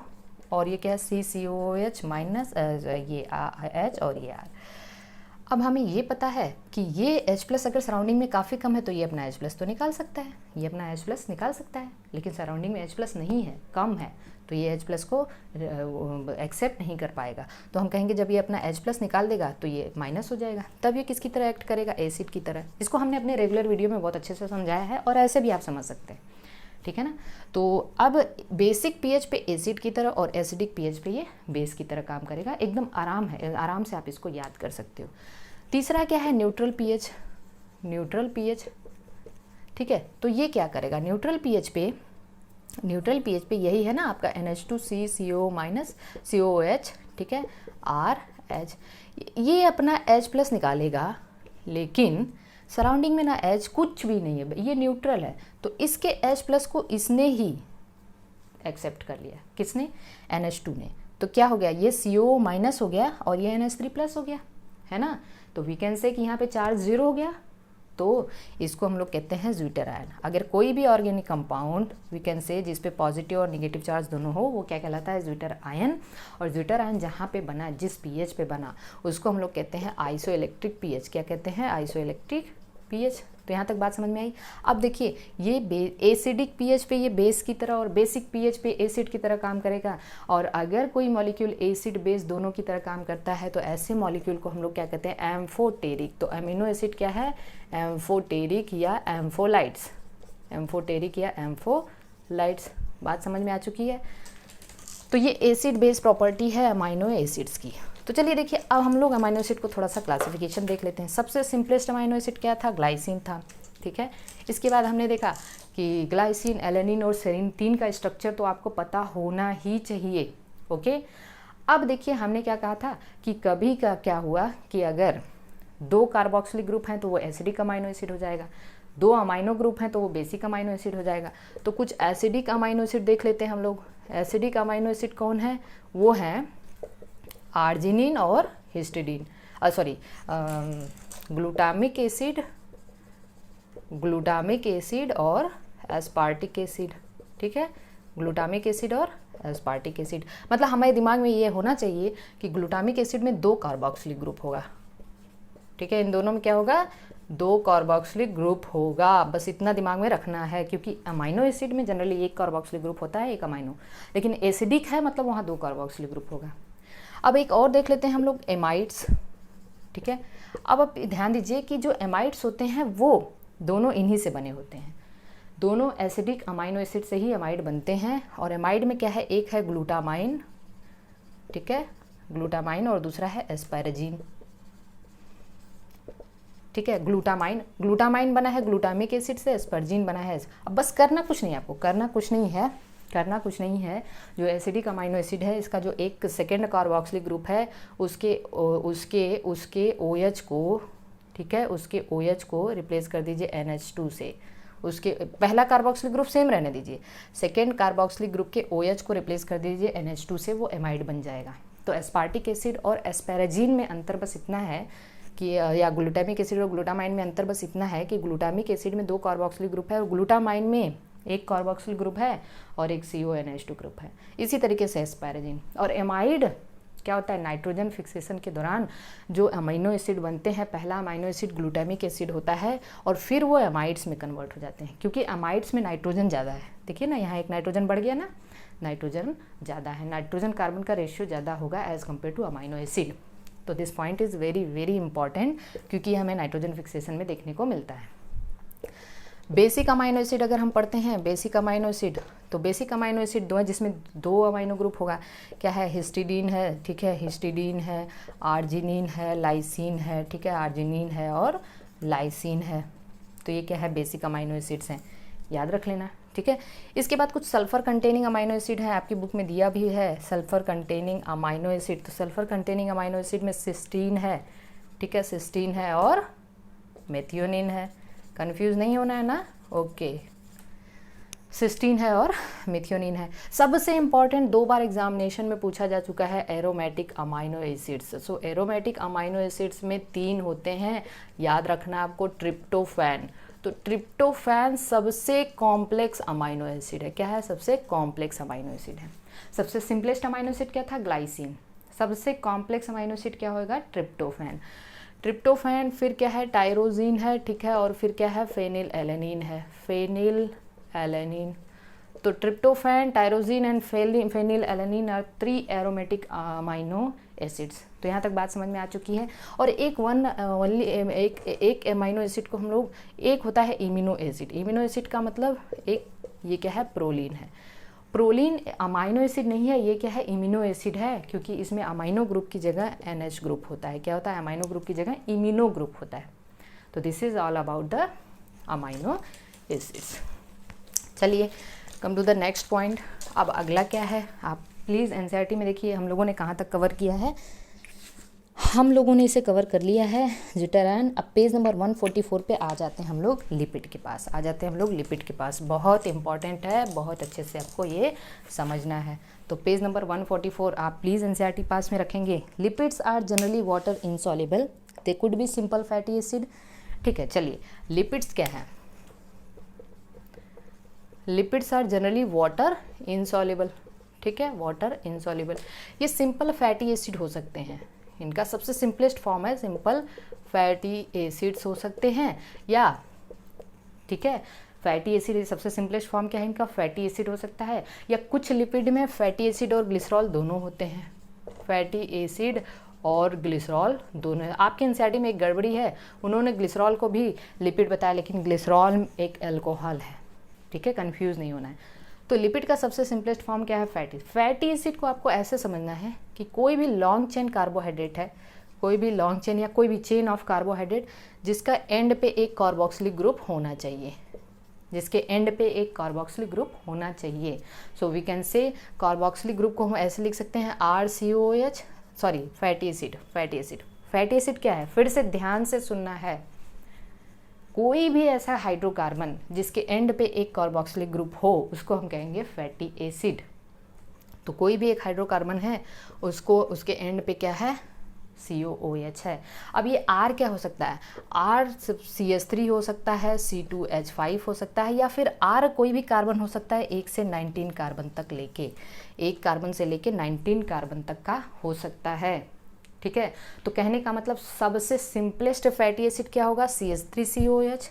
और ये क्या है CCOOH माइनस ये H और ये R। अब हमें ये पता है कि ये H+ अगर सराउंडिंग में काफ़ी कम है तो ये अपना H+ तो निकाल सकता है, ये अपना H+ निकाल सकता है, लेकिन सराउंडिंग में H+ नहीं है, कम है, तो ये H+ को एक्सेप्ट नहीं कर पाएगा। तो हम कहेंगे जब ये अपना H+ निकाल देगा तो ये माइनस हो जाएगा, तब ये किसकी तरह एक्ट करेगा, एसिड की तरह। इसको हमने अपने रेगुलर वीडियो में बहुत अच्छे से समझाया है और ऐसे भी आप समझ सकते हैं, ठीक है ना। तो अब बेसिक पीएच पे एसिड की तरह और एसिडिक पीएच पे ये बेस की तरह काम करेगा, एकदम आराम से आप इसको याद कर सकते हो। तीसरा क्या है, न्यूट्रल पीएच, न्यूट्रल पीएच, ठीक है। तो ये क्या करेगा, न्यूट्रल पीएच पे यही है ना आपका NH2CCO माइनस COOH, ठीक है, RH, ये अपना H+ निकालेगा, लेकिन सराउंडिंग में ना H कुछ भी नहीं है, ये न्यूट्रल है, तो इसके H+ को इसने ही एक्सेप्ट कर लिया, किसने, NH2 ने। तो क्या हो गया, ये CO माइनस हो गया और ये NH3 प्लस हो गया, है ना। तो वी कैन से कि यहाँ पे चार्ज 0 हो गया, तो इसको हम लोग कहते हैं ज्विटर आयन। अगर कोई भी ऑर्गेनिक कंपाउंड वी कैन से जिस पे पॉजिटिव और नेगेटिव चार्ज दोनों हो, वो क्या कहलाता है, ज्विटर आयन। और ज्विटर आयन जहाँ पे बना, जिस पीएच पे बना, उसको हम लोग कहते हैं आइसोइलेक्ट्रिक पीएच। क्या कहते हैं, आइसोइलेक्ट्रिक पीएच। तो यहाँ तक बात समझ में आई। अब देखिए ये एसिडिक पीएच पे ये बेस की तरह और बेसिक पीएच पे एसिड की तरह काम करेगा। और अगर कोई मॉलिक्यूल एसिड बेस दोनों की तरह काम करता है तो ऐसे मॉलिक्यूल को हम लोग क्या कहते हैं, एम्फोटेरिक। तो अमीनो एसिड क्या है, एम्फोटेरिक या एम्फोलाइट्स, एम्फोटेरिक या एम्फोलाइट्स। बात समझ में आ चुकी है। तो ये एसिड बेस प्रॉपर्टी है अमाइनो एसिड्स की। तो चलिए देखिए अब हम लोग अमाइनो एसिड को थोड़ा सा क्लासिफिकेशन देख लेते हैं। सबसे सिंपलेस्ट अमाइनो एसिड क्या था, ग्लाइसिन था, ठीक है। इसके बाद हमने देखा कि ग्लाइसिन, एलेनिन और सेरिन, तीन का स्ट्रक्चर तो आपको पता होना ही चाहिए, ओके। अब देखिए हमने क्या कहा था कि कभी का क्या हुआ कि अगर 2 कार्बोक्सिलिक ग्रुप हैं तो वो एसिडिक अमाइनो एसिड हो जाएगा, 2 अमाइनो ग्रुप हैं तो वो बेसिक अमाइनो एसिड हो जाएगा। तो कुछ एसिडिक अमाइनो एसिड देख लेते हैं हम लोग। एसिडिक अमाइनो एसिड कौन है, वो हैं आर्जिनिन और हिस्टिडीन, ग्लूटामिक एसिड और एस्पार्टिक एसिड, ठीक है। ग्लूटामिक एसिड और एस्पार्टिक एसिड, मतलब हमारे दिमाग में ये होना चाहिए कि ग्लूटामिक एसिड में 2 कार्बोक्सिलिक ग्रुप होगा, ठीक है। इन दोनों में क्या होगा, 2 कार्बोक्सिलिक ग्रुप होगा, बस इतना दिमाग में रखना है। क्योंकि अमाइनो एसिड में जनरली 1 कार्बोक्सिलिक ग्रुप होता है, 1 अमाइनो, लेकिन एसिडिक है मतलब वहाँ 2 कार्बोक्सिलिक ग्रुप होगा। अब एक और देख लेते हैं हम लोग, एमाइड्स, ठीक है। अब आप ध्यान दीजिए कि जो एमाइड्स होते हैं वो दोनों इन्हीं से बने होते हैं, दोनों एसिडिक अमाइनो एसिड से ही एमाइड बनते हैं। और एमाइड में क्या है, एक है ग्लूटामाइन, ठीक है, ग्लूटामाइन, और दूसरा है एस्पैराजीन, ठीक है। ग्लूटामाइन बना है ग्लूटामिक एसिड से, एस्पैराजीन बना है। अब बस करना कुछ नहीं, आपको करना कुछ नहीं है। जो एसिडिक अमाइनो एसिड है इसका जो एक सेकेंड कार्बोक्सिलिक ग्रुप है उसके OH को, ठीक है, उसके OH को रिप्लेस कर दीजिए NH2 से। उसके पहला कार्बोक्सिलिक ग्रुप सेम रहने दीजिए, सेकेंड कार्बोक्सिलिक ग्रुप के OH को रिप्लेस कर दीजिए NH2 से, वो एमाइड बन जाएगा। तो एस्पार्टिक एसिड और एस्पैराजीन में अंतर बस इतना है कि, या ग्लूटामिक एसिड और ग्लूटामाइन में अंतर बस इतना है कि ग्लूटामिक एसिड में 2 कार्बोक्सिलिक ग्रुप है और ग्लूटामाइन में 1 कार्बोक्सिल ग्रुप है और एक CONH2 ग्रुप है। इसी तरीके से एस्पैराजीन। और एमाइड क्या होता है, नाइट्रोजन फिक्सेशन के दौरान जो अमीनो एसिड बनते हैं, पहला अमीनो एसिड ग्लूटामिक एसिड होता है और फिर वो एमाइड्स में कन्वर्ट हो जाते हैं, क्योंकि एमाइड्स में नाइट्रोजन ज़्यादा है। देखिए ना, यहाँ एक नाइट्रोजन बढ़ गया ना, नाइट्रोजन ज़्यादा है, नाइट्रोजन कार्बन का रेशियो ज़्यादा होगा as compare to amino acid. तो this point is very very important, क्योंकि हमें नाइट्रोजन फिक्सेशन में देखने को मिलता है। बेसिक अमाइनो एसिड अगर हम पढ़ते हैं, बेसिक अमाइनो एसिड, तो बेसिक अमाइनो एसिड 2 है जिसमें 2 अमाइनो ग्रुप होगा। क्या है, हिस्टिडीन है, ठीक है, हिस्टिडीन है, आर्जिनिन है, लाइसिन है, ठीक है, आर्जिनिन है और लाइसिन है। तो ये क्या है, बेसिक अमाइनो एसिड्स हैं, याद रख लेना। ठीक है। इसके बाद कुछ सल्फर कंटेनिंग अमाइनो एसिड है, आपकी बुक में दिया भी है सल्फर कंटेनिंग अमाइनो एसिड। तो सल्फर कंटेनिंग अमाइनो एसिड में सिस्टीन है, ठीक है, सिस्टीन है और मेथियोनिन है। कंफ्यूज नहीं होना है ना, ओके। सिस्टीन है और मेथियोनिन है। सबसे इंपॉर्टेंट 2 बार एग्जामिनेशन में पूछा जा चुका है एरोमेटिक अमाइनो एसिड्स। सो एरोमेटिक अमाइनो एसिड्स में 3 होते हैं, याद रखना आपको। ट्रिप्टोफैन, तो ट्रिप्टोफैन सबसे कॉम्प्लेक्स अमाइनो एसिड है। क्या है? सबसे कॉम्प्लेक्स अमाइनो एसिड है। सबसे सिंपलेस्ट अमाइनो एसिड क्या था? ग्लाइसिन। सबसे कॉम्प्लेक्स अमाइनो एसिड क्या होगा? ट्रिप्टोफैन। ट्रिप्टोफैन, फिर क्या है? टायरोजीन है, ठीक है, और फिर क्या है? फेनिल एलेनिन है, फेनिल एलेनिन। तो tryptophan, tyrosine and phenylalanine are 3 aromatic amino acids. तो यहाँ तक बात समझ में आ चुकी है। और एक अमाइनो एसिड को हम लोग, एक होता है इम्यूनो एसिड। इम्यूनो एसिड का मतलब एक, ये क्या है? प्रोलीन है। प्रोलीन अमाइनो एसिड नहीं है, ये क्या है? इम्यूनो एसिड है, क्योंकि इसमें अमाइनो ग्रुप की जगह NH ग्रुप होता है। क्या होता है? अमाइनो ग्रुप की जगह इम्यूनो ग्रुप होता है। तो this is all about the amino acids. चलिए come to the next point. अब अगला क्या है, आप प्लीज़ एनसीईआरटी में देखिए हम लोगों ने कहाँ तक कवर किया है। हम लोगों ने इसे कवर कर लिया है ज़्यूटारान। अब पेज नंबर 144 पे आ जाते हैं हम लोग लिपिड के पास, आ जाते हैं हम लोग लिपिड के पास। बहुत इंपॉर्टेंट है, बहुत अच्छे से आपको ये समझना है। तो पेज नंबर 144 आप प्लीज़ एनसीईआरटी पास में रखेंगे। Lipids are generally water insoluble, they could be simple fatty acid, ठीक है। चलिए लिपिड्स क्या है? Lipids are generally water insoluble, ठीक है, वाटर इनसॉल्युबल। ये सिंपल फैटी एसिड हो सकते हैं, इनका सबसे सिंपलेस्ट फॉर्म है सिंपल फैटी एसिड्स हो सकते हैं, या ठीक है, फैटी एसिड सबसे सिंपलेस्ट फॉर्म क्या है इनका? फैटी एसिड हो सकता है। या कुछ लिपिड में फैटी एसिड और ग्लिसरॉल दोनों होते हैं, फैटी एसिड और ग्लिसरॉल दोनों है। आपके एनसीईआरटी में एक गड़बड़ी है, उन्होंने ग्लिसरॉल को भी लिपिड बताया, लेकिन ग्लिसरॉल एक अल्कोहल है, ठीक है, कंफ्यूज नहीं होना है। तो लिपिड का सबसे सिंपलेस्ट फॉर्म क्या है? फैटी एसिड को आपको ऐसे समझना है कि कोई भी लॉन्ग चेन कार्बोहाइड्रेट है, कोई भी लॉन्ग चेन या कोई भी चेन ऑफ कार्बोहाइड्रेट जिसका एंड पे एक कार्बोक्सिलिक ग्रुप होना चाहिए, जिसके एंड पे एक कार्बोक्सिलिक ग्रुप होना चाहिए। So we can say carboxylic group को हम ऐसे लिख सकते हैं RCOH, sorry fatty acid. Fatty acid क्या है? फिर से ध्यान से सुनना है, कोई भी ऐसा हाइड्रोकार्बन जिसके एंड पे एक कार्बोक्सिलिक ग्रुप हो उसको हम कहेंगे फैटी एसिड। तो कोई भी एक हाइड्रोकार्बन है, उसको उसके एंड पे क्या है? COOH है। अब ये R क्या हो सकता है? R CH3 हो सकता है, C2H5 हो सकता है, या फिर R कोई भी कार्बन हो सकता है 1 से 19 कार्बन तक लेके, 1 कार्बन से लेके 19 कार्बन तक का हो सकता है, ठीक है। तो कहने का मतलब सबसे सिंपलेस्ट फैटी एसिड क्या होगा? CH3COH।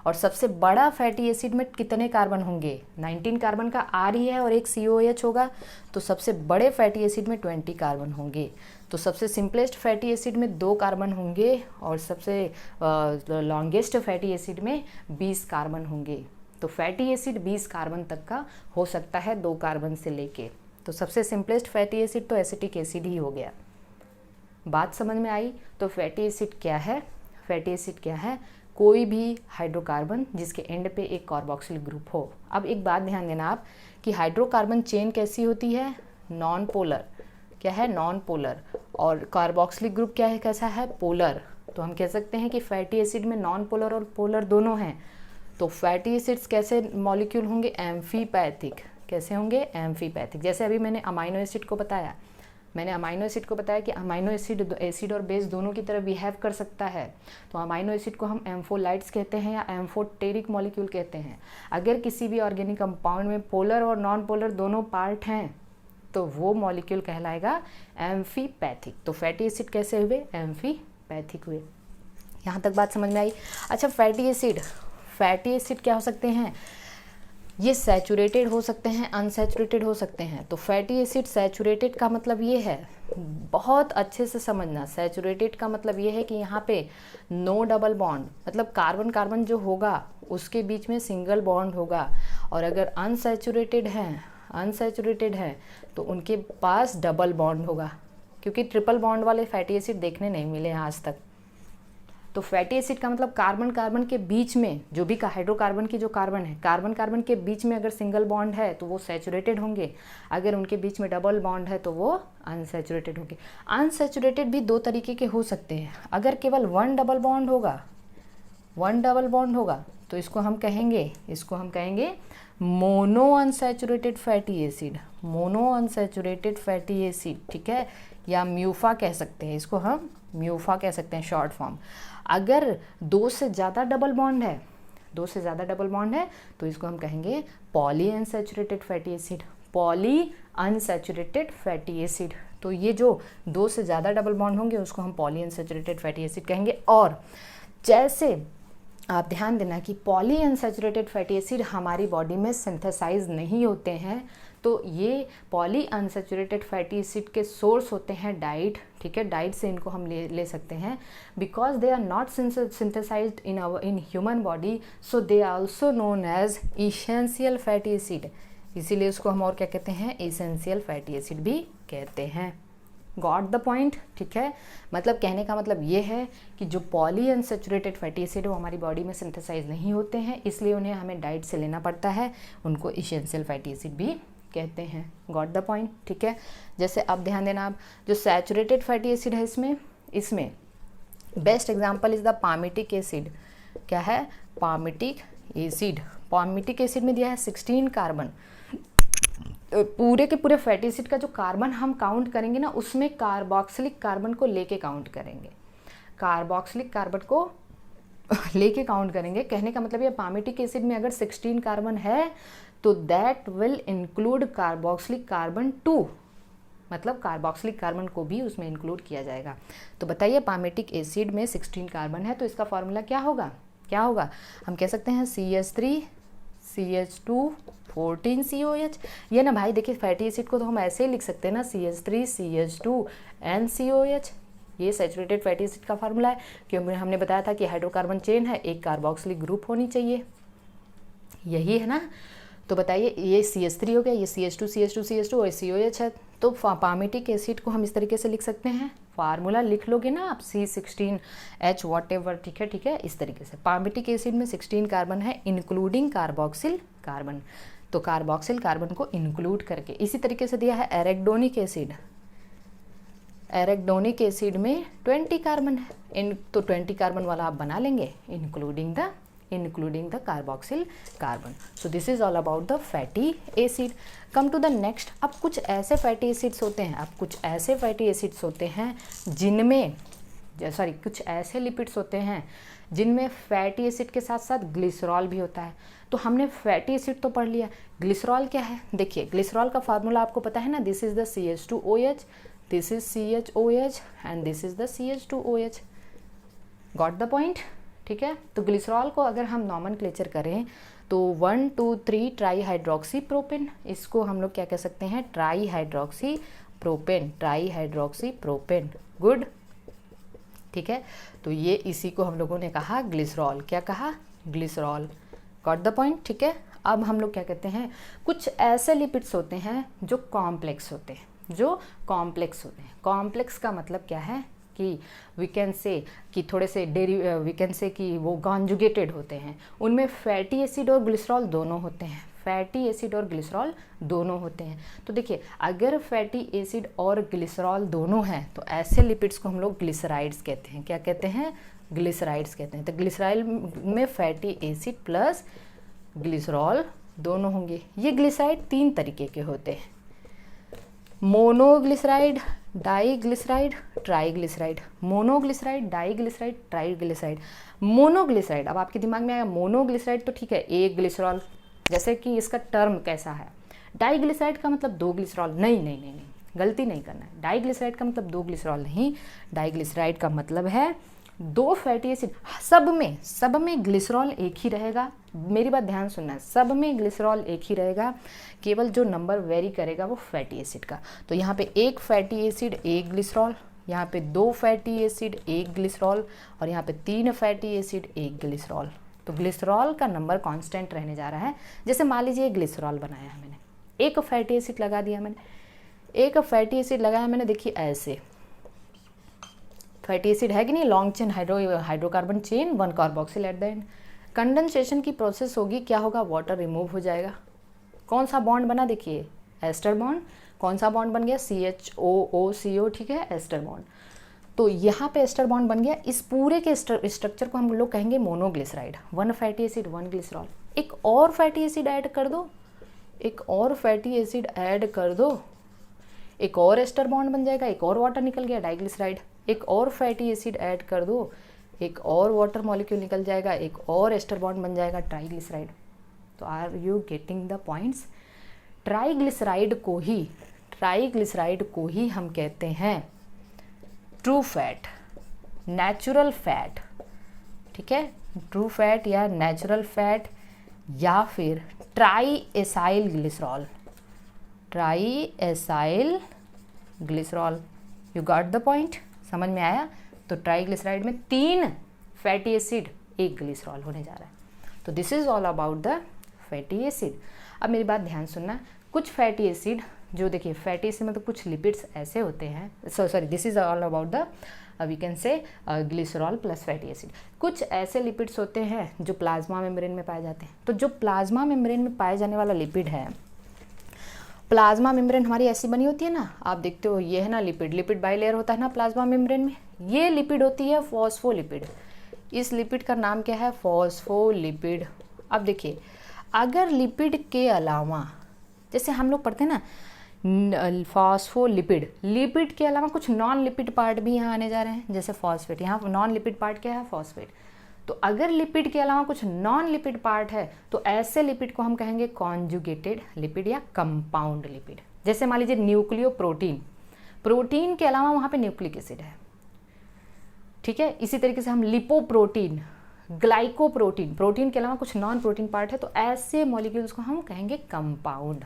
और सबसे बड़ा फैटी एसिड में कितने कार्बन होंगे? 19 कार्बन का R ही है और एक COH होगा, तो सबसे बड़े फैटी एसिड में 20 कार्बन होंगे। तो सबसे सिंपलेस्ट फैटी एसिड में 2 कार्बन होंगे और सबसे लॉन्गेस्ट फैटी एसिड में 20 कार्बन होंगे। तो फैटी एसिड 20 कार्बन तक का हो सकता है, 2 कार्बन से लेके। तो सबसे सिंपलेस्ट फैटी एसिड तो एसिटिक एसिड ही हो गया। बात समझ में आई? तो फैटी एसिड क्या है? फैटी एसिड क्या है? कोई भी हाइड्रोकार्बन जिसके एंड पे एक कार्बोक्सिलिक ग्रुप हो। अब एक बात ध्यान देना आप कि हाइड्रोकार्बन चेन कैसी होती है? Non polar. क्या है? Non polar. और कार्बोक्सिलिक ग्रुप क्या है? कैसा है? पोलर। तो हम कह सकते हैं कि फैटी एसिड में नॉन पोलर और पोलर दोनों हैं। तो फैटी एसिड्स कैसे मॉलिक्यूल होंगे? एम्फीपैथिक। कैसे होंगे? एम्फीपैथिक। जैसे अभी मैंने अमाइनो एसिड को बताया, कि अमाइनो एसिड और बेस दोनों की तरह बिहेव कर सकता है। तो अमाइनो एसिड को हम एम्फोलाइट्स कहते हैं या एम्फोटेरिक मॉलिक्यूल कहते हैं। अगर किसी भी ऑर्गेनिक कंपाउंड में पोलर और नॉन पोलर दोनों पार्ट हैं तो वो मॉलिक्यूल कहलाएगा एम्फीपैथिक। तो फैटी एसिड कैसे हुए? एम्फीपैथिक हुए। यहाँ तक बात समझ में आई? अच्छा, फैटी एसिड क्या हो सकते हैं? ये सैचुरेटेड हो सकते हैं, अनसैचुरेटेड हो सकते हैं। तो फैटी एसिड सैचुरेटेड का मतलब ये है, बहुत अच्छे से समझना, सैचुरेटेड का मतलब ये है कि यहाँ पे नो डबल बॉन्ड, मतलब कार्बन कार्बन जो होगा उसके बीच में सिंगल बॉन्ड होगा। और अगर अनसैचुरेटेड है तो उनके पास डबल बॉन्ड होगा, क्योंकि ट्रिपल बॉन्ड वाले फैटी एसिड देखने नहीं मिले हैं आज तक। तो फैटी एसिड का मतलब कार्बन कार्बन के बीच में जो भी हाइड्रोकार्बन की जो कार्बन है, कार्बन कार्बन के बीच में अगर सिंगल बॉन्ड है तो वो सैचुरेटेड होंगे, अगर उनके बीच में डबल बॉन्ड है तो वो अनसैचुरेटेड होंगे। अनसैचुरेटेड भी दो तरीके के हो सकते हैं। अगर केवल वन डबल बॉन्ड होगा तो इसको हम कहेंगे mono unsaturated fatty acid, mono unsaturated fatty acid, ठीक है, या म्यूफा कह सकते हैं, इसको हम म्यूफा कह सकते हैं शॉर्ट फॉर्म। अगर दो से ज़्यादा डबल बॉन्ड है तो इसको हम कहेंगे poly unsaturated fatty acid, poly unsaturated fatty acid. तो ये जो दो से ज़्यादा डबल बॉन्ड होंगे उसको हम पॉली अनसैचुरेटेड फैटी एसिड कहेंगे। और जैसे आप ध्यान देना कि पॉली अनसैचुरेटेड फैटी एसिड हमारी बॉडी में सिंथेसाइज नहीं होते हैं, तो ये पॉली अनसैचुरेटेड फैटी एसिड के सोर्स होते हैं डाइट, ठीक है, डाइट से इनको हम ले सकते हैं। Because they are not synthesized in human body, so they are also known as essential fatty acid, इसीलिए उसको हम और क्या कहते हैं, इसेंशियल फैटी एसिड भी कहते हैं। गॉट द पॉइंट, ठीक है। मतलब कहने का मतलब ये है कि जो पॉली अनसैचुरेटेड फैटी एसिड वो हमारी बॉडी में सिंथेसाइज नहीं होते हैं, इसलिए उन्हें हमें डाइट से लेना पड़ता है, उनको इसेंशियल फैटी एसिड भी कहते हैं। गॉट द पॉइंट, ठीक है। जैसे अब ध्यान देना, आप जो सैचुरेटेड फैटी एसिड है इसमें best example is the palmitic acid. क्या है, पामिटिक एसिड। पामिटिक एसिड में दिया है 16 कार्बन। पूरे के पूरे फैटी एसिड का जो कार्बन हम काउंट करेंगे ना, उसमें कार्बोक्सिलिक कार्बन को लेके काउंट करेंगे, कार्बोक्सिलिक कार्बन को लेके काउंट करेंगे। कहने का मतलब ये पामिटिक एसिड में अगर 16 कार्बन है तो that will include carboxylic carbon 2, मतलब कार्बोक्सिलिक कार्बन को भी उसमें इंक्लूड किया जाएगा। तो बताइए पामिटिक एसिड में 16 कार्बन है तो इसका फॉर्मूला क्या होगा, हम कह सकते हैं CH3 CH2 14 COH। ये ना भाई देखिए, फैटी एसिड को तो हम ऐसे ही लिख सकते हैं ना, CH3 CH2 and COH। ये सैचुरेटेड फैटी एसिड का फार्मूला है, क्योंकि हमने बताया था कि हाइड्रोकार्बन चेन है, एक कार्बोक्सिलिक ग्रुप होनी चाहिए, यही है ना। तो बताइए, ये CH3 हो गया, ये CH2 और COH है। तो पामिटिक एसिड को हम इस तरीके से लिख सकते हैं, फार्मूला लिख लोगे ना आप, C16H whatever, ठीक है, इस तरीके से। पामिटिक एसिड में 16 कार्बन है इंक्लूडिंग कार्बोक्सिल कार्बन, तो कार्बोक्सिल कार्बन को इंक्लूड करके। इसी तरीके से दिया है एरेक्डोनिक एसिड, एरेक्डोनिक एसिड में 20 कार्बन है, तो 20 कार्बन वाला आप बना लेंगे including the carboxyl carbon. So this is all about the fatty acid. Come to the next. अब कुछ ऐसे फैटी एसिड्स होते हैं, जिनमें कुछ ऐसे लिपिड्स होते हैं जिनमें फैटी एसिड के साथ साथ ग्लिसरॉल भी होता है। तो हमने फैटी एसिड तो पढ़ लिया, ग्लिसरॉल क्या है। देखिए, ग्लिसरॉल का फार्मूला आपको पता है ना, this is the CH2OH, this is CHOH and this is the CH2OH। Got the point, ठीक है। तो ग्लिसरॉल को अगर हम नॉमेनक्लेचर करें तो 1 2 3 ट्राई हाइड्रोक्सी प्रोपेन, इसको हम लोग क्या कह सकते हैं, ट्राई हाइड्रोक्सी प्रोपेन। गुड, ठीक है। तो ये इसी को हम लोगों ने कहा ग्लिसरॉल। क्या कहा, ग्लिसरॉल। गॉट द पॉइंट, ठीक है। अब हम लोग क्या कहते हैं, कुछ ऐसे लिपिड्स होते हैं जो कॉम्प्लेक्स होते हैं, कॉम्प्लेक्स का मतलब क्या है कि वी कैन से कि थोड़े से वी कैन से कि वो कॉन्जुगेटेड होते हैं, उनमें फैटी एसिड और ग्लिसरॉल दोनों होते हैं। तो देखिए, अगर फैटी एसिड और ग्लिसरॉल दोनों हैं तो ऐसे लिपिड्स को हम लोग ग्लिसराइड्स कहते हैं। क्या कहते हैं, ग्लिसराइड्स कहते हैं। तो ग्लिसराइड में फैटी एसिड प्लस ग्लिसरॉल दोनों होंगे। ये ग्लिसराइड 3 तरीके के होते हैं, monoglyceride, diglyceride, triglyceride. Monoglyceride, diglyceride, triglyceride. Monoglyceride, अब आपके दिमाग में आया मोनोग्लिसराइड तो ठीक है, एक ग्लिसरॉल, जैसे कि इसका टर्म कैसा है। डाईग्लिसराइड का मतलब 2 ग्लिसरॉल, नहीं, गलती नहीं करना है। डाईग्लिसराइड का मतलब 2 ग्लिसरॉल नहीं, डाईग्लिसराइड का मतलब है 2 फैटी एसिड। सब में ग्लिसरॉल एक ही रहेगा, मेरी बात ध्यान सुनना है, सब में ग्लिसरॉल एक ही रहेगा, केवल जो नंबर वेरी करेगा वो फैटी एसिड का। तो यहाँ पे 1 फैटी एसिड 1 ग्लिसरॉल, यहाँ पे 2 फैटी एसिड 1 ग्लिसरॉल, और यहाँ पे 3 फैटी एसिड 1 ग्लिसरॉल। तो ग्लिसरॉल का नंबर कांस्टेंट रहने जा रहा है। जैसे मान लीजिए ग्लिसरॉल बनाया है मैंने, 1 फैटी एसिड लगा दिया मैंने, 1 फैटी एसिड लगाया मैंने, देखिए ऐसे फैटी एसिड है कि नहीं, long chain hydrocarbon chain, 1 carboxyl at the end. Condensation की प्रोसेस होगी, क्या होगा, वाटर रिमूव हो जाएगा। कौन सा बॉन्ड बना, देखिए एस्टर बॉन्ड। कौन सा बॉन्ड बन गया, CHOOCO, ठीक है, एस्टर बॉन्ड। तो यहाँ पे एस्टर बॉन्ड बन गया। इस पूरे के स्ट्रक्चर को हम लोग कहेंगे मोनोग्लिसराइड, 1 फैटी एसिड 1 ग्लिसरॉल। एक और फैटी एसिड ऐड कर दो, एक और फैटी एसिड ऐड कर दो, एक और एस्टर बॉन्ड बन जाएगा, एक और वाटर निकल गया, डाइग्लिसराइड। एक और फैटी एसिड ऐड कर दो, एक और वाटर मॉलिक्यूल निकल जाएगा, एक और एस्टर बॉन्ड बन जाएगा, ट्राइग्लिसराइड। तो are you getting the points? Triglyceride को ही हम कहते हैं ट्रू फैट, नेचुरल फैट, ठीक है, ट्रू फैट या नेचुरल फैट, या फिर try acyl glycerol. You got the point, समझ में आया? तो ट्राइग्लिसराइड में 3 फैटी एसिड 1 ग्लिसरॉल होने जा रहा है। तो this is all about the fatty acid. अब मेरी बात ध्यान सुनना, कुछ फैटी एसिड जो, देखिए फैटी एसिड में तो कुछ लिपिड्स ऐसे होते हैं, sorry this is all about the we can say glycerol plus fatty acid. कुछ ऐसे लिपिड्स होते हैं जो प्लाज्मा मेम्ब्रेन में पाए जाते हैं। तो जो प्लाज्मा मेम्ब्रेन में पाए जाने वाला लिपिड है, प्लाज्मा मेम्ब्रेन हमारी ऐसी बनी होती है ना, आप देखते हो ये है ना लिपिड बाइलेयर होता है ना प्लाज्मा मेम्ब्रेन में, ये लिपिड होती है फॉस्फोलिपिड। इस लिपिड का नाम क्या है, फॉस्फोलिपिड। अब देखिए, अगर लिपिड के अलावा, जैसे हम लोग पढ़ते हैं ना फॉस्फोलिपिड, लिपिड के अलावा कुछ नॉन लिपिड पार्ट भी यहाँ आने जा रहे हैं, जैसे फॉस्फेट। यहाँ नॉन लिपिड पार्ट क्या है, फॉस्फेट। तो अगर लिपिड के अलावा कुछ नॉन लिपिड पार्ट है तो ऐसे लिपिड को हम कहेंगे कॉन्जुगेटेड लिपिड या कंपाउंड लिपिड। जैसे मान लीजिए न्यूक्लियो प्रोटीन के अलावा वहाँ पे न्यूक्लिक एसिड है, ठीक है। इसी तरीके से हम लिपोप्रोटीन, ग्लाइकोप्रोटीन, प्रोटीन के अलावा कुछ नॉन प्रोटीन पार्ट है तो ऐसे मॉलिक्यूल्स को हम कहेंगे कंपाउंड।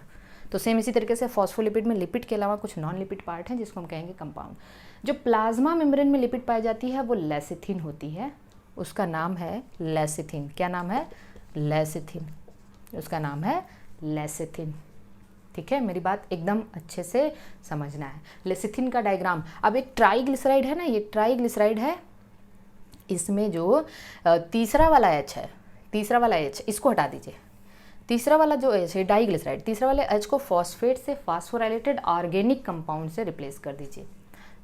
तो सेम इसी तरीके से फॉस्फोलिपिड में लिपिड के अलावा कुछ नॉन लिपिड पार्ट हैं जिसको हम कहेंगे कंपाउंड। जो प्लाज्मा मेम्ब्रेन में लिपिड पाई जाती है वो लेसिथिन होती है, उसका नाम है लेसिथिन। क्या नाम है, लेसिथिन, उसका नाम है लेसिथिन, ठीक है। मेरी बात एकदम अच्छे से समझना है। लेसिथिन का डायग्राम, अब एक ट्राइग्लिसराइड है ना, ये ट्राइग्लिसराइड है, इसमें जो तीसरा वाला एच है, तीसरा वाला एच इसको हटा दीजिए, तीसरा वाला जो एच है डाइग्लिसराइड, तीसरा वाले एच को फॉस्फेट से फास्फोराइलेटेड ऑर्गेनिक कंपाउंड से रिप्लेस कर दीजिए,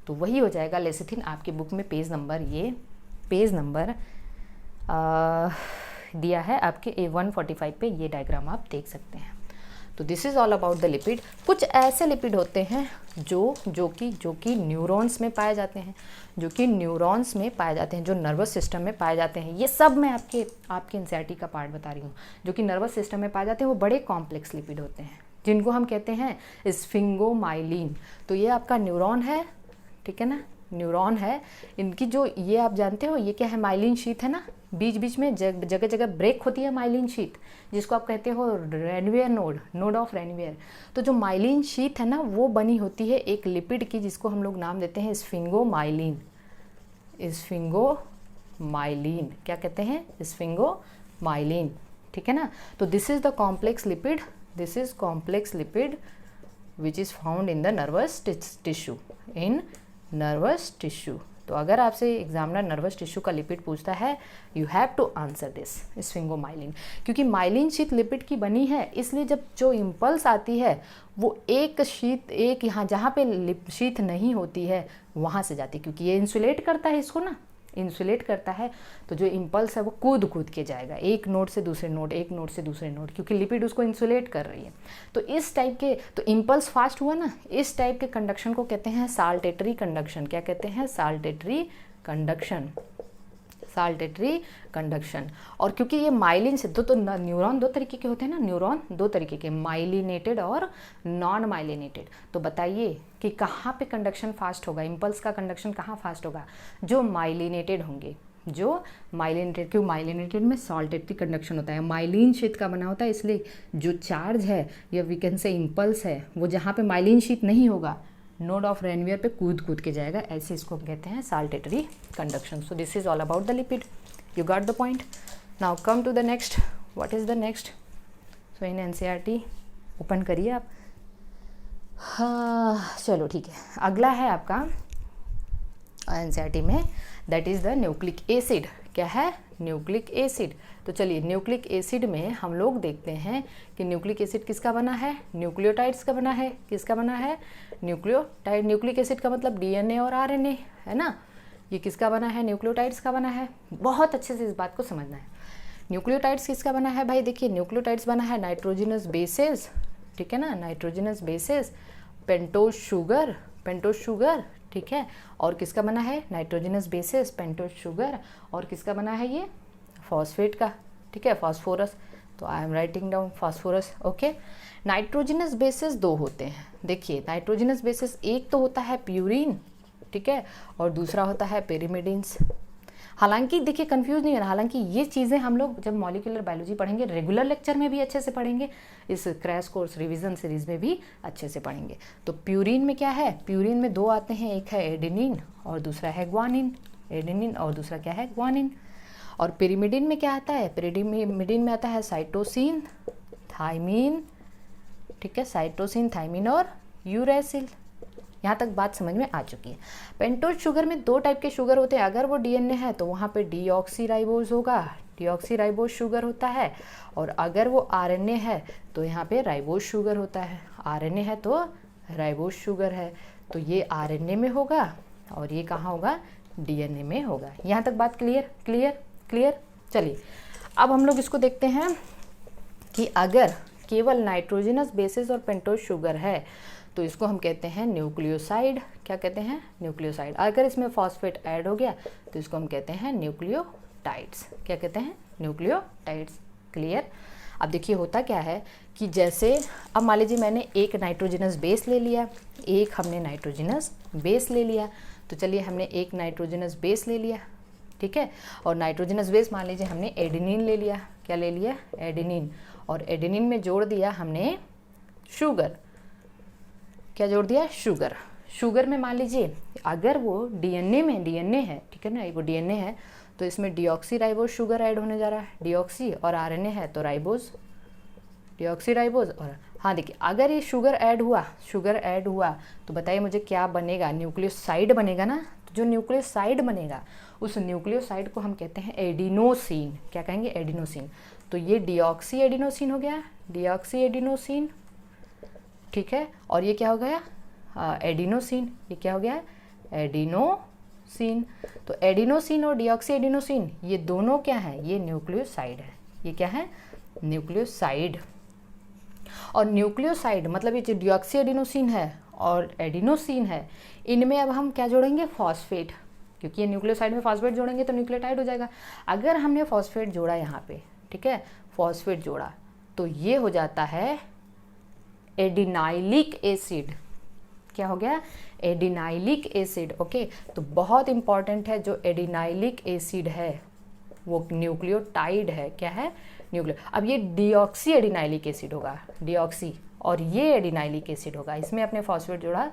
तो वही हो जाएगा लेसिथिन। आपकी बुक में पेज नंबर, ये पेज नंबर दिया है आपके A145 पे, ये डायग्राम आप देख सकते हैं। तो this is all about the lipid. कुछ ऐसे लिपिड होते हैं जो कि न्यूरॉन्स में पाए जाते हैं, जो नर्वस सिस्टम में पाए जाते हैं। ये सब मैं आपके एनसीईआरटी का पार्ट बता रही हूँ। जो कि नर्वस सिस्टम में पाए जाते हैं वो बड़े कॉम्प्लेक्स लिपिड होते हैं, जिनको हम कहते हैं स्फिंगोमाइलिन। तो ये आपका न्यूरॉन है, ठीक है ना, न्यूरॉन है। इनकी जो, ये आप जानते हो ये क्या है, माइलिन शीथ है ना, बीच बीच में जगह जगह ब्रेक होती है माइलिन शीथ, जिसको आप कहते हो रेनवियर नोड ऑफ रेनवियर। तो जो माइलिन शीथ है ना वो बनी होती है एक लिपिड की, जिसको हम लोग नाम देते हैं स्फिंगोमाइलिन। क्या कहते हैं, स्फिंगोमाइलिन, ठीक है ना। तो this is the complex lipid, this is complex lipid which is found in the nervous tissue, in nervous tissue. तो अगर आपसे एग्जामिनर नर्वस टिश्यू का लिपिड पूछता है, you have to answer this sphingomyelin, क्योंकि माइलिन शीथ लिपिड की बनी है, इसलिए जब जो इम्पल्स आती है वो एक यहाँ जहाँ पे शीथ नहीं होती है वहाँ से जाती है, क्योंकि ये इंसुलेट करता है इसको ना, इंसुलेट करता है। तो जो इम्पल्स है वो कूद के जाएगा एक नोड से दूसरे नोड, एक नोड से दूसरे नोड, क्योंकि लिपिड उसको इंसुलेट कर रही है। तो इस टाइप के, तो इम्पल्स फास्ट हुआ ना, इस टाइप के कंडक्शन को कहते हैं साल्टेटरी कंडक्शन। क्या कहते हैं, साल्टेटरी कंडक्शन। और क्योंकि ये माइलिन से तो न्यूरॉन दो तरीके के होते हैं ना, न्यूरॉन दो तरीके के, माइलिनेटेड और नॉन माइलिनेटेड। तो बताइए कि कहाँ पे कंडक्शन फास्ट होगा, इम्पल्स का कंडक्शन कहाँ फास्ट होगा, जो माइलिनेटेड होंगे, जो माइलिनेटेड। क्यों, माइलिनेटेड में सॉल्टेटरी कंडक्शन होता है, माइलिन शीथ का बना होता है, इसलिए जो चार्ज है या वी कैन से इम्पल्स है वो जहाँ पे माइलिन शीथ नहीं होगा, नोड ऑफ रेनवियर पे कूद के जाएगा, ऐसे इसको कहते हैं saltatory conduction. So this is all about the lipid, you got the point. Now come to the next, what is the next. So in NCERT open करिए आप। हाँ चलो ठीक है, अगला है आपका एनसीईआरटी में, that is the nucleic acid. क्या है? Nucleic acid. तो चलिए न्यूक्लिक एसिड में हम लोग देखते हैं कि न्यूक्लिक एसिड किसका बना है? न्यूक्लियोटाइड्स का बना है। किसका बना है? न्यूक्लियोटाइड। न्यूक्लिक एसिड का मतलब डीएनए और आरएनए है ना। ये किसका बना है? न्यूक्लियोटाइड्स का बना है। बहुत अच्छे से इस बात को समझना है। न्यूक्लियोटाइड्स किसका बना है भाई? देखिए न्यूक्लियोटाइड्स बना है नाइट्रोजनस बेसेस, ठीक है ना, नाइट्रोजनस बेसेस, पेंटोज शुगर, ठीक है। और किसका बना है? नाइट्रोजनस बेसेस, पेंटोज शुगर, और किसका बना है? ये फॉस्फेट का, ठीक है, फास्फोरस। तो I am writing down phosphorus. Okay, nitrogenous bases दो होते हैं। देखिए नाइट्रोजनस बेसेस एक तो होता है प्यूरिन, ठीक है, और दूसरा होता है पेरिमिडिन्स। हालांकि देखिए कंफ्यूज नहीं होना, हालांकि ये चीज़ें हम लोग जब मॉलिक्यूलर बायोलॉजी पढ़ेंगे रेगुलर लेक्चर में भी अच्छे से पढ़ेंगे, इस क्रैश कोर्स रिवीजन सीरीज में भी अच्छे से पढ़ेंगे। तो प्यूरिन में क्या है? प्यूरिन में दो आते हैं, एक है एडेनिन और दूसरा है ग्वानिन। एडेनिन और दूसरा क्या है? ग्वानिन। और पिरिमिडिन में क्या आता है? पिरिमिडिन में आता है साइटोसिन, थाइमिन, ठीक है, साइटोसिन, थाइमिन और यूरेसिल। यहाँ तक बात समझ में आ चुकी है। पेंटोज शुगर में दो टाइप के शुगर होते हैं। अगर वो डीएनए है तो वहाँ पे डीऑक्सीराइबोज होगा, डीऑक्सीराइबोज शुगर होता है। और अगर वो आरएनए है तो यहाँ पे राइबोज शुगर होता है। आरएनए है तो राइबोज शुगर है। तो ये आरएनए में होगा और ये कहाँ होगा? डीएनए में होगा। यहाँ तक बात क्लियर। चलिए अब हम लोग इसको देखते हैं कि अगर केवल नाइट्रोजनस बेसिस और पेंटोज शुगर है तो इसको हम कहते हैं न्यूक्लियोसाइड। क्या कहते हैं? न्यूक्लियोसाइड। अगर इसमें फॉस्फेट ऐड हो गया तो इसको हम कहते हैं न्यूक्लियोटाइड्स। क्या कहते हैं? न्यूक्लियोटाइड्स। क्लियर। अब देखिए होता क्या है कि जैसे अब मान लीजिए मैंने एक नाइट्रोजनस बेस ले लिया, एक हमने नाइट्रोजनस बेस ले लिया। तो चलिए हमने एक नाइट्रोजनस बेस ले लिया, ठीक है, और नाइट्रोजनस बेस मान लीजिए हमने एडेनिन ले लिया। क्या ले लिया? एडेनिन। और एडेनिन में जोड़ दिया हमने शुगर। क्या जोड़ दिया? शुगर। शुगर में मान लीजिए अगर वो डीएनए है, ठीक है ना, वो डीएनए है तो इसमें डीऑक्सीराइबोज शुगर ऐड होने जा रहा है। डीऑक्सी और आरएनए है तो राइबोज, डीऑक्सीराइबोज। और हाँ देखिए अगर ये शुगर ऐड हुआ तो बताइए मुझे क्या बनेगा? न्यूक्लियोसाइड बनेगा ना। तो जो न्यूक्लियोसाइड बनेगा उस न्यूक्लियोसाइड को हम कहते हैं एडिनोसिन। क्या कहेंगे? एडिनोसिन। तो ये डीऑक्सी एडिनोसिन हो गया, डीऑक्सी एडिनोसिन, ठीक है। और ये क्या हो गया? एडिनोसिन। ये क्या हो गया? एडिनोसिन। तो एडिनोसिन और डीऑक्सी एडिनोसिन ये दोनों क्या है? ये न्यूक्लियोसाइड है। ये क्या है? न्यूक्लियोसाइड। और न्यूक्लियोसाइड मतलब ये जो डीऑक्सी एडिनोसिन है और एडिनोसिन है, इनमें अब हम क्या जोड़ेंगे? फॉस्फेट, क्योंकि ये न्यूक्लियोसाइड में फॉस्फेट जोड़ेंगे तो न्यूक्लियोटाइड हो जाएगा। अगर हमने फॉस्फेट जोड़ा यहाँ पे, ठीक है, फॉस्फेट जोड़ा तो ये हो जाता है एडिनाइलिक एसिड। क्या हो गया? Adenylic acid. ओके, तो बहुत इंपॉर्टेंट है, जो एडिनाइलिक एसिड है वो न्यूक्लियोटाइड है। क्या है? न्यूक्लियो। अब ये डीऑक्सी एडिनाइलिक एसिड होगा, डीऑक्सी, और ये एडिनाइलिक एसिड होगा। इसमें अपने फॉस्फेट जोड़ा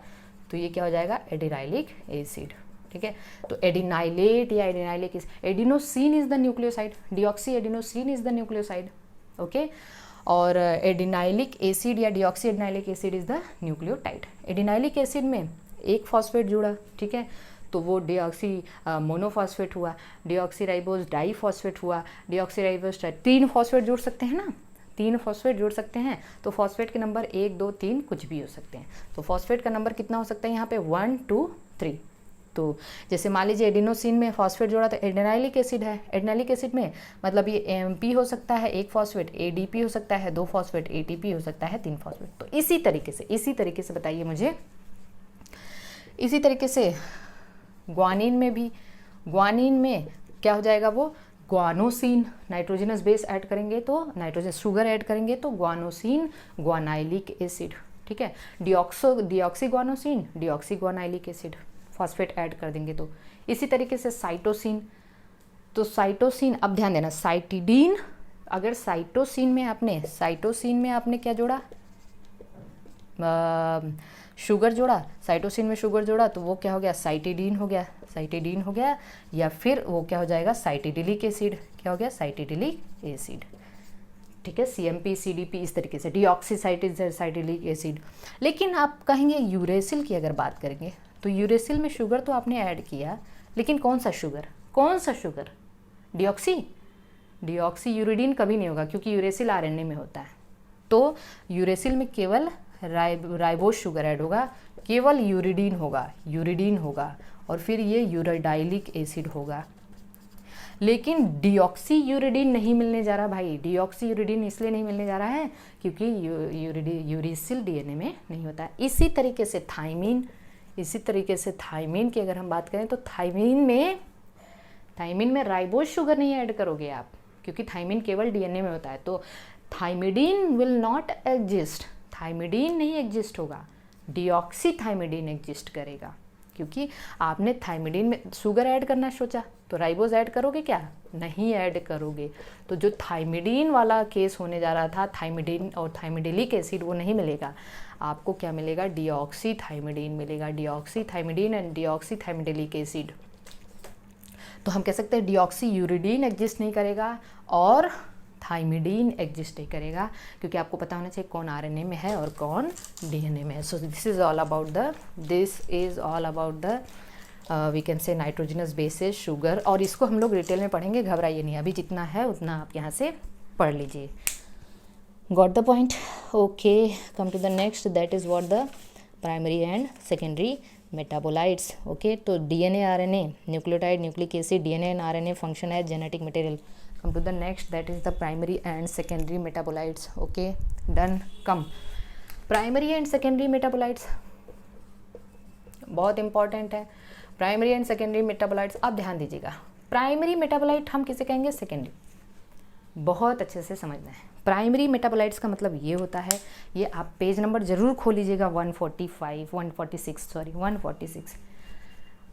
तो ये क्या हो जाएगा? एडिनाइलिक एसिड, ठीक है। तो एडिनाइलेट या adenylic adenosine is the nucleoside, deoxy adenosine is the nucleoside. Okay, और एडिनाइलिक एसिड या deoxy adenylic acid is the nucleotide. Adenylic acid में एक फॉस्फेट जुड़ा, ठीक है, तो वो डीऑक्सी मोनोफॉस्फेट हुआ, डीऑक्सीराइबोज डाईफॉस्फेट हुआ, डीऑक्सीराइबोज तीन फॉस्फेट जोड़ सकते हैं ना, तीन फॉस्फेट जोड़ सकते हैं। तो फॉस्फेट के नंबर 1, 2, 3 कुछ भी हो सकते हैं। तो फॉस्फेट का नंबर कितना हो सकता है यहाँ पे? 1, 2, 3। तो जैसे मान लीजिए एडिनोसिन में फॉस्फेट जोड़ा तो एडिनाइलिक एसिड है। एडिनाइलिक एसिड में मतलब ये एमपी हो सकता है एक फॉस्फेट, एडीपी हो सकता है 2 फॉस्फेट, एटीपी हो सकता है 3 फॉस्फेट। तो इसी तरीके से बताइए मुझे, इसी तरीके से ग्वानिन में भी, ग्वानिन में क्या हो जाएगा? वो ग्वानोसिन, नाइट्रोजनस बेस ऐड करेंगे तो नाइट्रोजन शुगर ऐड करेंगे तो ग्वानोसिन ग्वानाइलिक एसिड, ठीक है। Deoxyguanosine, deoxyguanylic acid, phosphate add कर देंगे तो। इसी तरीके से साइटोसिन, तो साइटोसिन, अब ध्यान देना, साइटिडीन, अगर साइटोसिन में आपने क्या जोड़ा? शुगर जोड़ा, साइटोसिन में शुगर जोड़ा तो वो क्या हो गया? साइटिडीन हो गया, साइटिडीन हो गया। या फिर वो क्या हो जाएगा? Cytidylic acid. क्या हो गया? साइटिडिलिक एसिड, ठीक है। CMP, CDP, इस तरीके से डीऑक्सी साइटिडिलिक एसिड। लेकिन आप कहेंगे यूरेसिल की अगर बात करेंगे तो यूरेसिल में शुगर तो आपने ऐड किया, लेकिन कौन सा शुगर, कौन सा शुगर, डिऑक्सी यूरिडीन कभी नहीं होगा क्योंकि यूरेसिल आरएनए में होता है। तो यूरेसिल में केवल राइबोज शुगर ऐड होगा, केवल यूरिडीन होगा और फिर ये यूराडाइलिक एसिड होगा। लेकिन डिऑक्सी यूरिडीन नहीं मिलने जा रहा भाई। डिऑक्सी यूरिडीन इसलिए नहीं मिलने जा रहा है क्योंकि यूरेसिल डीएनए में नहीं होता है। इसी तरीके से थायमीन की अगर हम बात करें तो थायमीन में राइबोज शुगर नहीं ऐड करोगे आप, क्योंकि थायमीन केवल डीएनए में होता है। तो थायमिडीन विल नॉट एग्जिस्ट, थायमिडीन नहीं एग्जिस्ट होगा, डिऑक्सी थायमिडीन एग्जिस्ट करेगा। क्योंकि आपने थायमिडीन में शुगर ऐड करना सोचा तो राइबोज ऐड करोगे क्या, नहीं ऐड करोगे। तो जो थायमिडीन वाला केस होने जा रहा था, थायमिडीन और थायमिडिलिक एसिड, वो नहीं मिलेगा आपको। क्या मिलेगा, डिऑक्सी थायमिडीन मिलेगा, डिऑक्सी थायमिडीन एंड डिऑक्सी थायमिडिलिक एसिड। तो हम कह सकते हैं डिऑक्सी यूरिडीन एग्जिस्ट नहीं करेगा और थायमिडीन एग्जिस्ट नहीं करेगा, क्योंकि आपको पता होना चाहिए कौन आरएनए में है और कौन डीएनए में है। So this is all about the we can say nitrogenous bases sugar. और इसको हम लोग डिटेल में पढ़ेंगे, घबराइए नहीं, अभी जितना है उतना आप यहाँ से पढ़ लीजिए। Got the point? Okay, come to the next, that is what the primary and secondary metabolites. Okay, तो DNA RNA, nucleotide, nucleic acid, DNA and RNA function as genetic material. Come to the next, that is the primary and secondary metabolites. Okay, done. Come, primary and secondary metabolites बहुत important है। Primary and secondary metabolites आप ध्यान दीजिएगा। Primary metabolite हम किसे कहेंगे, secondary, बहुत अच्छे से समझना है। प्राइमरी मेटाबोलाइट्स का मतलब ये होता है, ये आप पेज नंबर जरूर खोल लीजिएगा, 146।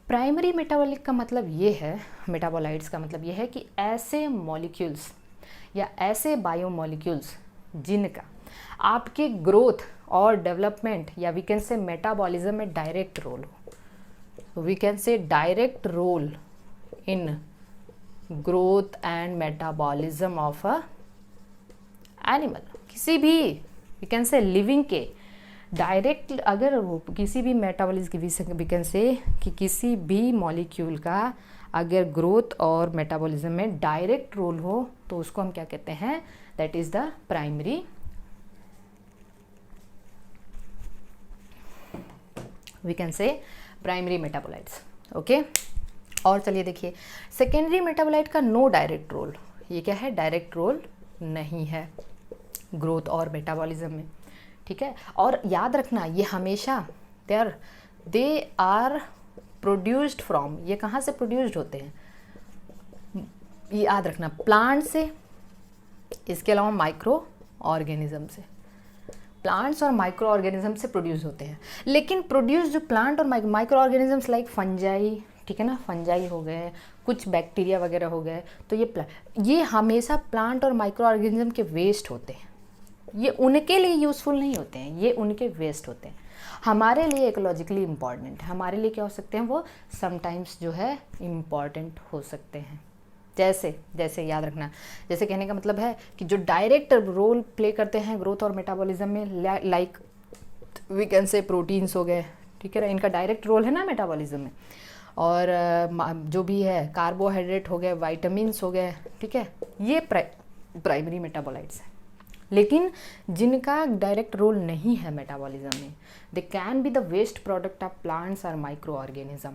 प्राइमरी मेटाबॉलिक का मतलब ये है, मेटाबोलाइट्स का मतलब ये है कि ऐसे मॉलिक्यूल्स या ऐसे बायोमॉलिक्यूल्स जिनका आपके ग्रोथ और डेवलपमेंट या वी कैन से मेटाबॉलिज्म में डायरेक्ट रोल हो। We can say direct role in growth and metabolism of a animal, किसी भी वी कैन से लिविंग के डायरेक्ट, अगर किसी भी मेटाबॉलिज्म वी कैन से कि किसी भी मॉलिक्यूल का अगर ग्रोथ और मेटाबॉलिज्म में डायरेक्ट रोल हो तो उसको हम क्या कहते हैं, that is the primary, we can say primary metabolites. Okay, और चलिए देखिए, सेकेंडरी मेटाबोलाइट का नो डायरेक्ट रोल। ये क्या है, डायरेक्ट रोल नहीं है ग्रोथ और मेटाबॉलिज्म में, ठीक है। और याद रखना, ये हमेशा दे आर प्रोड्यूस्ड फ्रॉम, ये कहाँ से प्रोड्यूस्ड होते हैं, ये याद रखना, प्लांट से, इसके अलावा माइक्रो ऑर्गेनिज्म से, प्लांट्स और माइक्रो ऑर्गेनिज्म से प्रोड्यूस होते हैं। लेकिन प्रोड्यूस जो प्लांट और माइक्रो ऑर्गेनिजम्स लाइक फंजाई, ठीक है ना, फंजाई हो गए, कुछ बैक्टीरिया वगैरह हो गए, तो ये हमेशा प्लांट और माइक्रो ऑर्गेनिज्म के वेस्ट होते हैं। ये उनके लिए यूज़फुल नहीं होते हैं, ये उनके वेस्ट होते हैं। हमारे लिए इकोलॉजिकली इम्पॉर्टेंट, हमारे लिए क्या हो सकते हैं, वो समटाइम्स जो है इम्पॉर्टेंट हो सकते हैं। जैसे याद रखना, जैसे कहने का मतलब है कि जो डायरेक्ट रोल प्ले करते हैं ग्रोथ और मेटाबॉलिज्म में, like we can say proteins हो गए, ठीक है, इनका डायरेक्ट रोल है ना मेटाबॉलिज्म में। और जो भी है कार्बोहाइड्रेट हो गए, वाइटामिन्स हो गए, ठीक है, ये प्राइमरी मेटाबोलाइट्स हैं। लेकिन जिनका डायरेक्ट रोल नहीं है मेटाबॉलिज्म में, they can be the waste product of plants और microorganism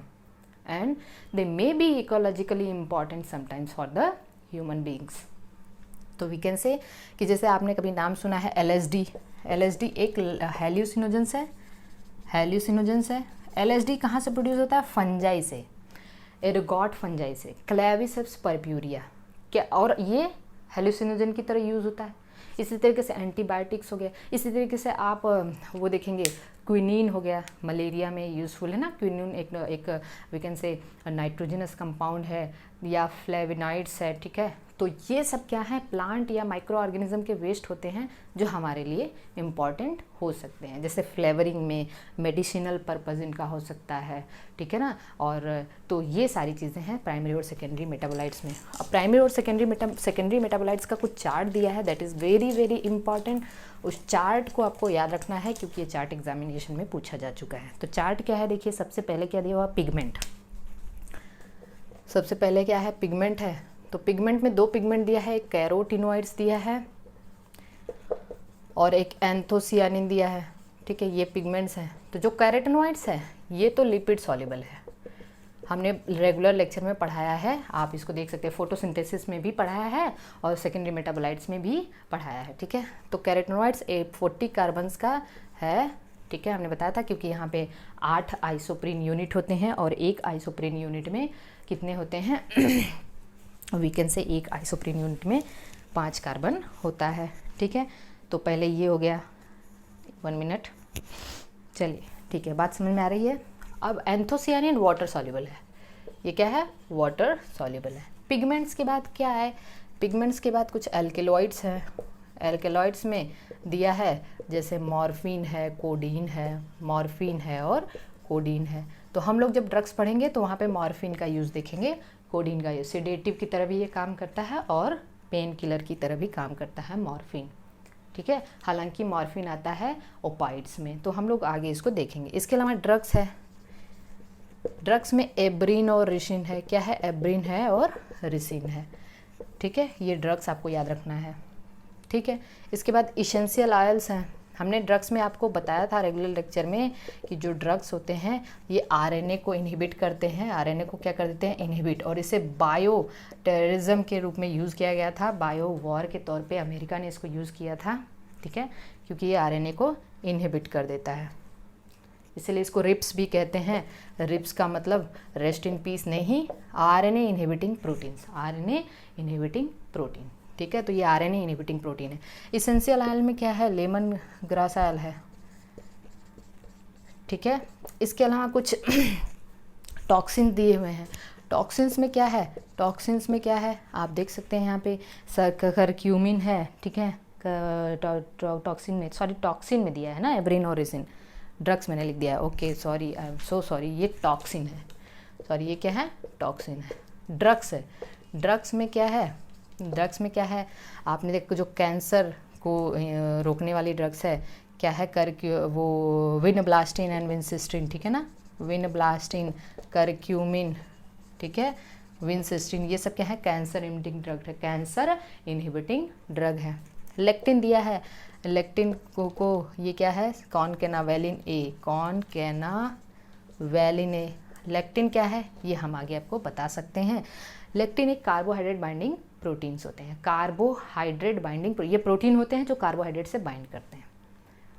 and they may be ecologically important sometimes for the human beings. तो वी कैन से कि जैसे आपने कभी नाम सुना है LSD, LSD एक हेल्यूसिनोजेंस है। LSD कहाँ से प्रोड्यूस होता है, फंजाई से, एर्गॉट फंजाई से, क्लेविसेप्स परप्यूरिया क्या, और ये हेल्यूसिनोजन की तरह यूज़ होता है। इसी तरीके से एंटीबायोटिक्स हो गया, इसी तरीके से आप वो देखेंगे क्विनीन हो गया, मलेरिया में यूज़फुल है ना। क्विनीन एक we can say nitrogenous compound है, या फ्लेविनाइड्स है, ठीक है, तो ये सब क्या है, प्लांट या माइक्रो ऑर्गेनिज्म के वेस्ट होते हैं जो हमारे लिए इम्पॉर्टेंट हो सकते हैं, जैसे फ्लेवरिंग में, मेडिसिनल पर्पस इनका हो सकता है, ठीक है ना। और तो ये सारी चीज़ें हैं प्राइमरी और सेकेंडरी मेटाबोलाइट्स में। अब प्राइमरी और सेकेंडरी मेटाबोलाइट्स का कुछ चार्ट दिया है, that is very very important. उस चार्ट को आपको याद रखना है क्योंकि ये चार्ट एग्जामिनेशन में पूछा जा चुका है। तो चार्ट क्या है, देखिए सबसे पहले क्या दिया हुआ, पिगमेंट। सबसे पहले क्या है, पिगमेंट है। तो पिगमेंट में 2 पिगमेंट दिया है, एक कैरोटिनोइड्स दिया है और एक एंथोसियानिन दिया है, ठीक है, ये पिगमेंट्स हैं। तो जो कैरोटिनोइड्स है ये तो लिपिड सॉल्युबल है, हमने रेगुलर लेक्चर में पढ़ाया है, आप इसको देख सकते हैं, फोटोसिंथेसिस में भी पढ़ाया है और सेकेंडरी मेटाबोलाइट्स में भी पढ़ाया है, ठीक है। तो कैरोटिनोइड्स 40 कार्बन्स का है, ठीक है, हमने बताया था क्योंकि यहाँ पे 8 आइसोप्रीन यूनिट होते हैं और एक आइसोप्रीन यूनिट में कितने होते हैं वीकेंड से एक आइसोप्रीन यूनिट में 5 कार्बन होता है, ठीक है। तो पहले ये हो गया, 1 मिनट, चलिए ठीक है, बात समझ में आ रही है। अब एंथोसियानिन वाटर सॉल्युबल है, ये क्या है, वाटर सॉल्युबल है। पिगमेंट्स के बाद क्या है, पिगमेंट्स के बाद कुछ एल्केलॉइड्स हैं। एल्केलॉइड्स में दिया है जैसे मॉर्फिन है, कोडीन है, मॉर्फिन है और कोडीन है। तो हम लोग जब ड्रग्स पढ़ेंगे तो वहाँ पे मॉर्फिन का यूज़ देखेंगे, कोडीन का यूज़, सेडेटिव की तरह भी ये काम करता है और पेन किलर की तरह भी काम करता है मॉर्फिन, ठीक है। हालांकि मॉर्फिन आता है ओपाइड्स में, तो हम लोग आगे इसको देखेंगे। इसके अलावा ड्रग्स है, ड्रग्स में एब्रिन और रिसिन है, क्या है, एब्रिन है और रिसिन है, ठीक है, ये ड्रग्स आपको याद रखना है, ठीक है। इसके बाद इसेंशियल ऑयल्स हैं। हमने ड्रग्स में आपको बताया था रेगुलर लेक्चर में कि जो ड्रग्स होते हैं ये आरएनए को इनहिबिट करते हैं, आरएनए को क्या कर देते हैं, इनहिबिट, और इसे बायो टेररिज्म के रूप में यूज़ किया गया था, बायो वॉर के तौर पे अमेरिका ने इसको यूज़ किया था, ठीक है, क्योंकि ये आरएनए को इनहिबिट कर देता है, इसलिए इसको रिप्स भी कहते हैं। रिप्स का मतलब रेस्ट इन पीस नहीं, RNA inhibiting proteins, RNA inhibiting protein, ठीक है। तो ये आरएनए इनहिबिटिंग प्रोटीन है। इसेंशियल ऑयल में क्या है, लेमन ग्रास ऑयल है, ठीक है। इसके अलावा कुछ टॉक्सिन दिए हुए हैं। टॉक्सिन्स में क्या है, टॉक्सिन्स में क्या है, आप देख सकते हैं यहाँ पे करक्यूमिन है, ठीक है, टॉक्सिन में, सॉरी टॉक्सिन में दिया है ना, एब्रिन और रिसिन, ड्रग्स मैंने लिख दिया है, okay sorry, I am so sorry, ये टॉक्सिन है, सॉरी ये क्या है, टॉक्सिन है। ड्रग्स है, ड्रग्स में क्या है, ड्रग्स में क्या है, आपने देखो जो कैंसर को रोकने वाली ड्रग्स है, क्या है, वो विनब्लास्टिन एंड विंसिस्टिन, ठीक है ना, विनब्लास्टिन, करक्यूमिन, ठीक है, विंसिस्टिन, ये सब क्या है, कैंसर इनहिबिटिंग ड्रग है, कैंसर इनहिबिटिंग ड्रग है। लेक्टिन दिया है, लेक्टिन को ये क्या है, कॉनकेनावेलिन ए, कॉनकेनावेलिन ए, लेक्टिन क्या है ये हम आगे आपको बता सकते हैं। लेक्टिन एक कार्बोहाइड्रेट बाइंडिंग प्रोटीन्स होते हैं, कार्बोहाइड्रेट बाइंडिंग, ये प्रोटीन होते हैं जो कार्बोहाइड्रेट से बाइंड करते हैं।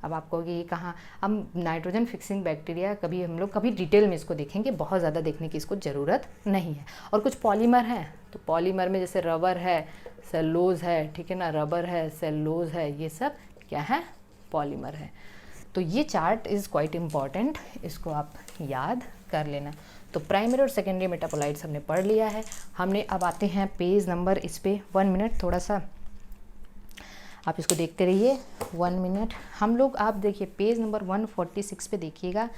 अब आपको ये कहाँ, हम नाइट्रोजन फिक्सिंग बैक्टीरिया कभी हम लोग कभी डिटेल में इसको देखेंगे, बहुत ज़्यादा देखने की इसको ज़रूरत नहीं है। और कुछ पॉलीमर हैं, तो पॉलीमर में जैसे रबर है, सेलोज है, ठीक है ना, रबर है, सेलोज है, ये सब क्या है, पॉलीमर है। तो ये चार्ट इज़ क्वाइट इम्पॉर्टेंट, इसको आप याद कर लेना। तो प्राइमरी और सेकेंडरी मेटाबोलाइट्स हमने पढ़ लिया है। हमने अब आते हैं पेज नंबर, इस पे 1 मिनट थोड़ा सा आप इसको देखते रहिए, 1 मिनट। हम लोग आप देखिए पेज नंबर 146 पे देखिएगा,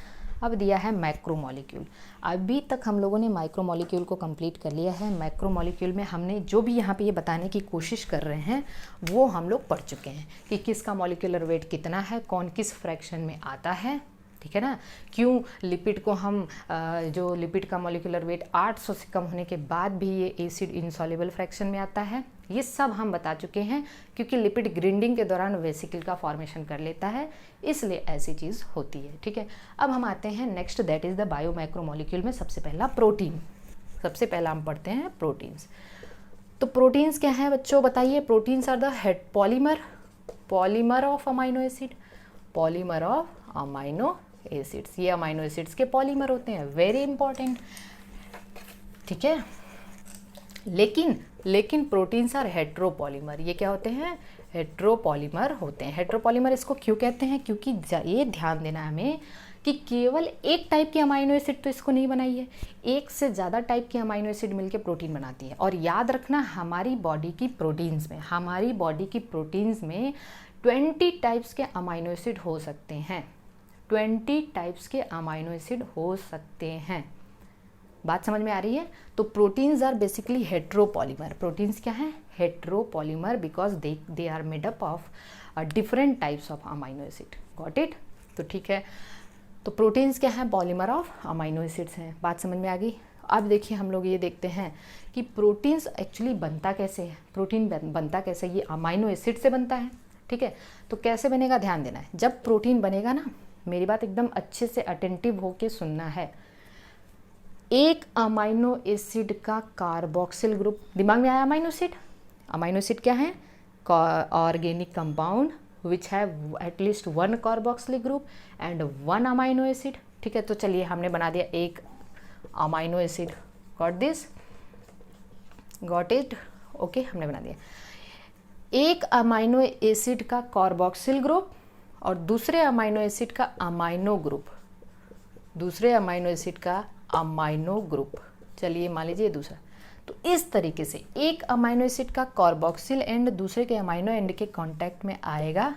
अब दिया है मैक्रोमॉलिक्यूल। अभी तक हम लोगों ने माइक्रोमॉलिक्यूल को कंप्लीट कर लिया है। मैक्रोमॉलिक्यूल में हमने जो भी यहाँ पे ये बताने की कोशिश कर रहे हैं वो हम लोग पढ़ चुके हैं कि किसका मॉलिक्यूलर वेट कितना है, कौन किस फ्रैक्शन में आता है, ठीक है ना, क्यों लिपिड को हम जो लिपिड का मॉलिक्यूलर वेट 800 से कम होने के बाद भी ये एसिड इनसॉल्युबल फ्रैक्शन में आता है, ये सब हम बता चुके हैं। क्योंकि लिपिड ग्राइंडिंग के दौरान वेसिकल का फॉर्मेशन कर लेता है, इसलिए ऐसी चीज़ होती है, ठीक है। अब हम आते हैं नेक्स्ट, दैट इज़ द बायोमैक्रोमॉलिक्यूल में सबसे पहला प्रोटीन। सबसे पहला हम पढ़ते हैं प्रोटीन्स। तो प्रोटीन्स क्या है बच्चों, बताइए। Proteins are the head polymer of amino acid, polymer of amino acids, ये अमाइनो एसिड्स के पॉलीमर होते हैं, वेरी इंपॉर्टेंट, ठीक है। लेकिन प्रोटीन्स आर हेट्रोपॉलीमर, ये क्या होते हैं, हेट्रोपॉलीमर होते हैं। हेट्रोपॉलीमर इसको क्यों कहते हैं, क्योंकि ये ध्यान देना हमें कि केवल एक टाइप की अमाइनो एसिड तो इसको नहीं बनाई है, एक से ज़्यादा टाइप की अमाइनो एसिड मिलकर प्रोटीन बनाती है। और याद रखना हमारी बॉडी की प्रोटीन्स में 20 टाइप्स के अमाइनो एसिड हो सकते हैं, 20 टाइप्स के अमाइनो एसिड हो सकते हैं। बात समझ में आ रही है? तो proteins are basically heteropolymer. Proteins क्या हैं? Heteropolymer, because they are made up of different types of amino acid. Got it? तो ठीक है, तो प्रोटीन्स क्या हैं? पॉलीमर ऑफ अमाइनो एसिड्स हैं। बात समझ में आ गई? अब देखिए हम लोग ये देखते हैं कि प्रोटीन्स एक्चुअली बनता कैसे है। प्रोटीन बनता कैसे? ये अमाइनो एसिड से बनता है। ठीक है, तो कैसे बनेगा ध्यान देना है। जब प्रोटीन बनेगा ना, मेरी बात एकदम अच्छे से अटेंटिव होके सुनना है। एक अमाइनो एसिड का कार्बोक्सिल ग्रुप, दिमाग में आया अमाइनो एसिड? अमाइनो एसिड क्या है? Organic compound which have at least 1 carboxylic group and 1 amino acid. ठीक है, तो चलिए हमने बना दिया एक amino acid. Got this? Got it? Okay, हमने बना दिया एक अमाइनो एसिड का कार्बोक्सिल ग्रुप और दूसरे अमाइनो एसिड का अमाइनो ग्रुप, दूसरे अमाइनो एसिड का अमाइनो ग्रुप। चलिए मान लीजिए दूसरा। तो इस तरीके से एक अमाइनो एसिड का कार्बोक्सिल एंड दूसरे के अमाइनो एंड के कांटेक्ट में आएगा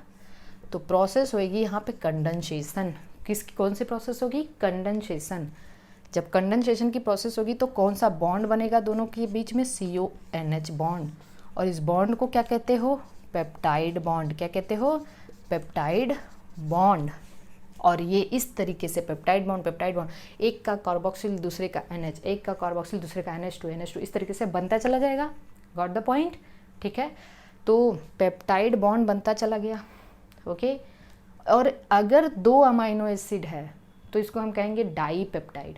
तो प्रोसेस होगी यहाँ पे कंडेंसेशन। कौन सी प्रोसेस होगी? कंडेंसेशन। जब कंडेंसेशन की प्रोसेस होगी तो कौन सा बॉन्ड बनेगा दोनों के बीच में? CONH bond. और इस बॉन्ड को क्या कहते हो? Peptide bond. क्या कहते हो? Peptide bond. और ये इस तरीके से पेप्टाइड बॉन्ड, एक का कार्बोक्सिल दूसरे का NH, एक का कार्बोक्सिल दूसरे का NH2, इस तरीके से बनता चला जाएगा। Got the point? ठीक है, तो पेप्टाइड बॉन्ड बनता चला गया। ओके, और अगर 2 अमाइनो एसिड है तो इसको हम कहेंगे डाईपेप्टाइड।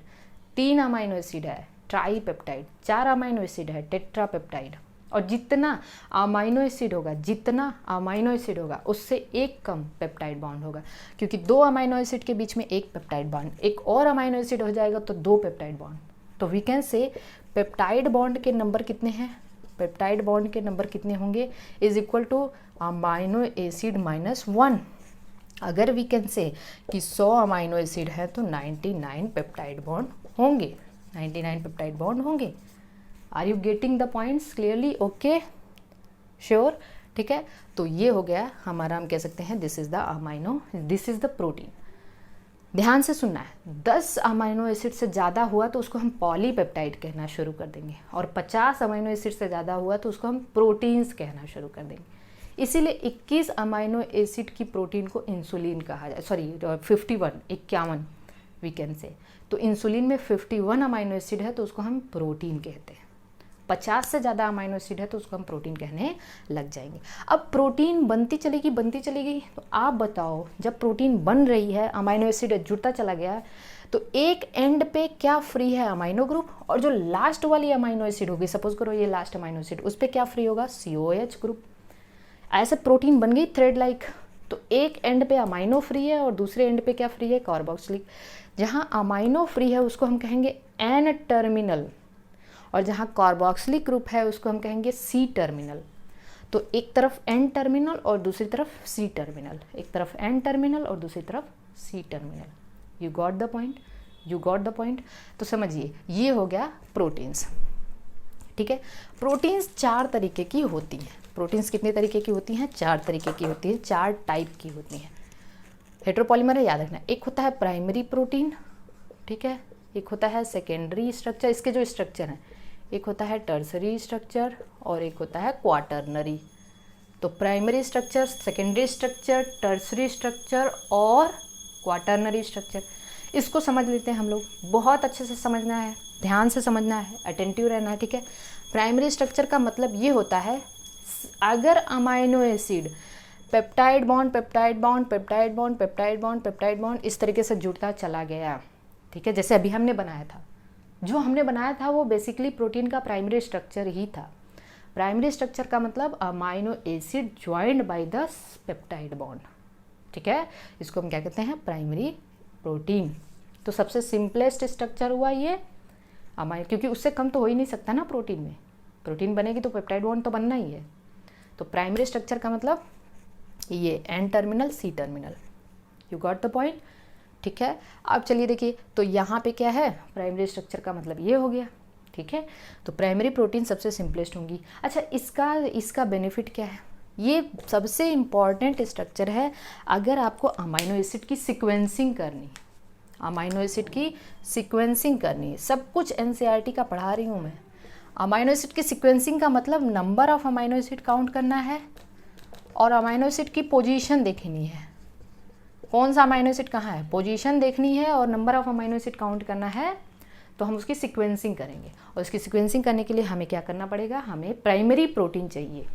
3 अमाइनो एसिड है ट्राईपेप्टाइड, 4 अमाइनो एसिड है टेट्रापेप्टाइड। और जितना अमाइनो एसिड होगा उससे एक कम पेप्टाइड बॉन्ड होगा, क्योंकि 2 अमाइनो एसिड के बीच में एक पेप्टाइड बॉन्ड, एक और अमाइनो एसिड हो जाएगा तो 2 पेप्टाइड बॉन्ड। तो we can say peptide bond के नंबर कितने हैं? पेप्टाइड बॉन्ड के नंबर कितने होंगे? Is equal to amino acid -1। अगर वी कैन से कि 100 अमाइनो एसिड है तो 99 पेप्टाइड बॉन्ड होंगे, 99 पेप्टाइड बॉन्ड होंगे। Are you getting the points clearly? Okay, sure? ठीक है, तो ये हो गया हमारा, हम कह सकते हैं दिस इज द प्रोटीन। ध्यान से सुनना है, 10 अमाइनो एसिड से ज़्यादा हुआ तो उसको हम पॉलीपेप्टाइड कहना शुरू कर देंगे, और 50 अमाइनो एसिड से ज़्यादा हुआ तो उसको हम प्रोटीन्स कहना शुरू कर देंगे। इसीलिए 21 अमाइनो एसिड की प्रोटीन को इंसुलिन कहा जाए, 51 वी कैन से। तो इंसुलिन में 51 अमाइनो एसिड है तो उसको हम प्रोटीन कहते हैं। 50 से ज़्यादा अमाइनो एसिड है तो उसको हम प्रोटीन कहने लग जाएंगे। अब प्रोटीन बनती चलेगी, तो आप बताओ, जब प्रोटीन बन रही है, अमाइनो एसिड जुड़ता चला गया, तो एक एंड पे क्या फ्री है? Amino group. और जो लास्ट वाली अमाइनो एसिड होगी, सपोज करो ये लास्ट अमाइनो एसिड, उस पर क्या फ्री होगा? COH group. ऐसे प्रोटीन बन गई थ्रेड लाइक। तो एक एंड पे अमाइनो फ्री है और दूसरे एंड पे क्या फ्री है? कार्बोक्सिलिक। जहाँ अमाइनो फ्री है उसको हम कहेंगे N टर्मिनल, और जहाँ कार्बोक्सिलिक ग्रुप है उसको हम कहेंगे C टर्मिनल। तो एक तरफ N टर्मिनल और दूसरी तरफ C टर्मिनल, एक तरफ N टर्मिनल और दूसरी तरफ C terminal. You got the point? तो समझिए, ये हो गया प्रोटीन्स। ठीक है, प्रोटीन्स 4 तरीके की होती हैं। प्रोटीन्स कितने तरीके की होती हैं? 4 तरीके की होती हैं, 4 टाइप की होती हैं। हेट्रोपॉलीमर है, याद रखना। एक होता है प्राइमरी प्रोटीन, ठीक है, एक होता है सेकेंडरी स्ट्रक्चर, इसके जो स्ट्रक्चर हैं, एक होता है टर्सरी स्ट्रक्चर और एक होता है क्वाटरनरी। तो primary structure, secondary structure, tertiary structure और क्वाटरनरी स्ट्रक्चर। इसको समझ लेते हैं हम लोग। बहुत अच्छे से समझना है, ध्यान से समझना है, अटेंटिव रहना है। ठीक है, प्राइमरी स्ट्रक्चर का मतलब ये होता है, अगर अमाइनो एसिड पेप्टाइड बॉन्ड इस तरीके से जुड़ता चला गया, ठीक है, जैसे अभी हमने बनाया था, जो हमने बनाया था वो बेसिकली प्रोटीन का प्राइमरी स्ट्रक्चर ही था। प्राइमरी स्ट्रक्चर का मतलब amino acid joined by the peptide bond. ठीक है, इसको हम क्या कहते हैं? Primary protein. तो सबसे सिंपलेस्ट स्ट्रक्चर हुआ ये अमाइनो, क्योंकि उससे कम तो हो ही नहीं सकता ना प्रोटीन में। प्रोटीन बनेगी तो पेप्टाइड बॉन्ड तो बनना ही है। तो प्राइमरी स्ट्रक्चर का मतलब ये N terminal C terminal. You got the point? ठीक है। अब चलिए देखिए, तो यहाँ पे क्या है, प्राइमरी स्ट्रक्चर का मतलब ये हो गया, ठीक है। तो प्राइमरी प्रोटीन सबसे सिंपलेस्ट होंगी। अच्छा, इसका बेनिफिट क्या है, ये सबसे इम्पॉर्टेंट स्ट्रक्चर है अगर आपको अमाइनो एसिड की सीक्वेंसिंग करनी, अमाइनो एसिड की सीक्वेंसिंग करनी है। सब कुछ एनसीईआरटी का पढ़ा रही हूँ मैं। अमाइनो एसिड की सीक्वेंसिंग का मतलब number of amino acid count करना है और अमाइनो एसिड की पोजीशन देखनी है, कौन सा अमाइनो एसिड कहाँ है, पोजीशन देखनी है और number of amino acid count करना है। तो हम उसकी सीक्वेंसिंग करेंगे और उसकी सीक्वेंसिंग करने के लिए हमें क्या करना पड़ेगा, हमें प्राइमरी प्रोटीन चाहिए।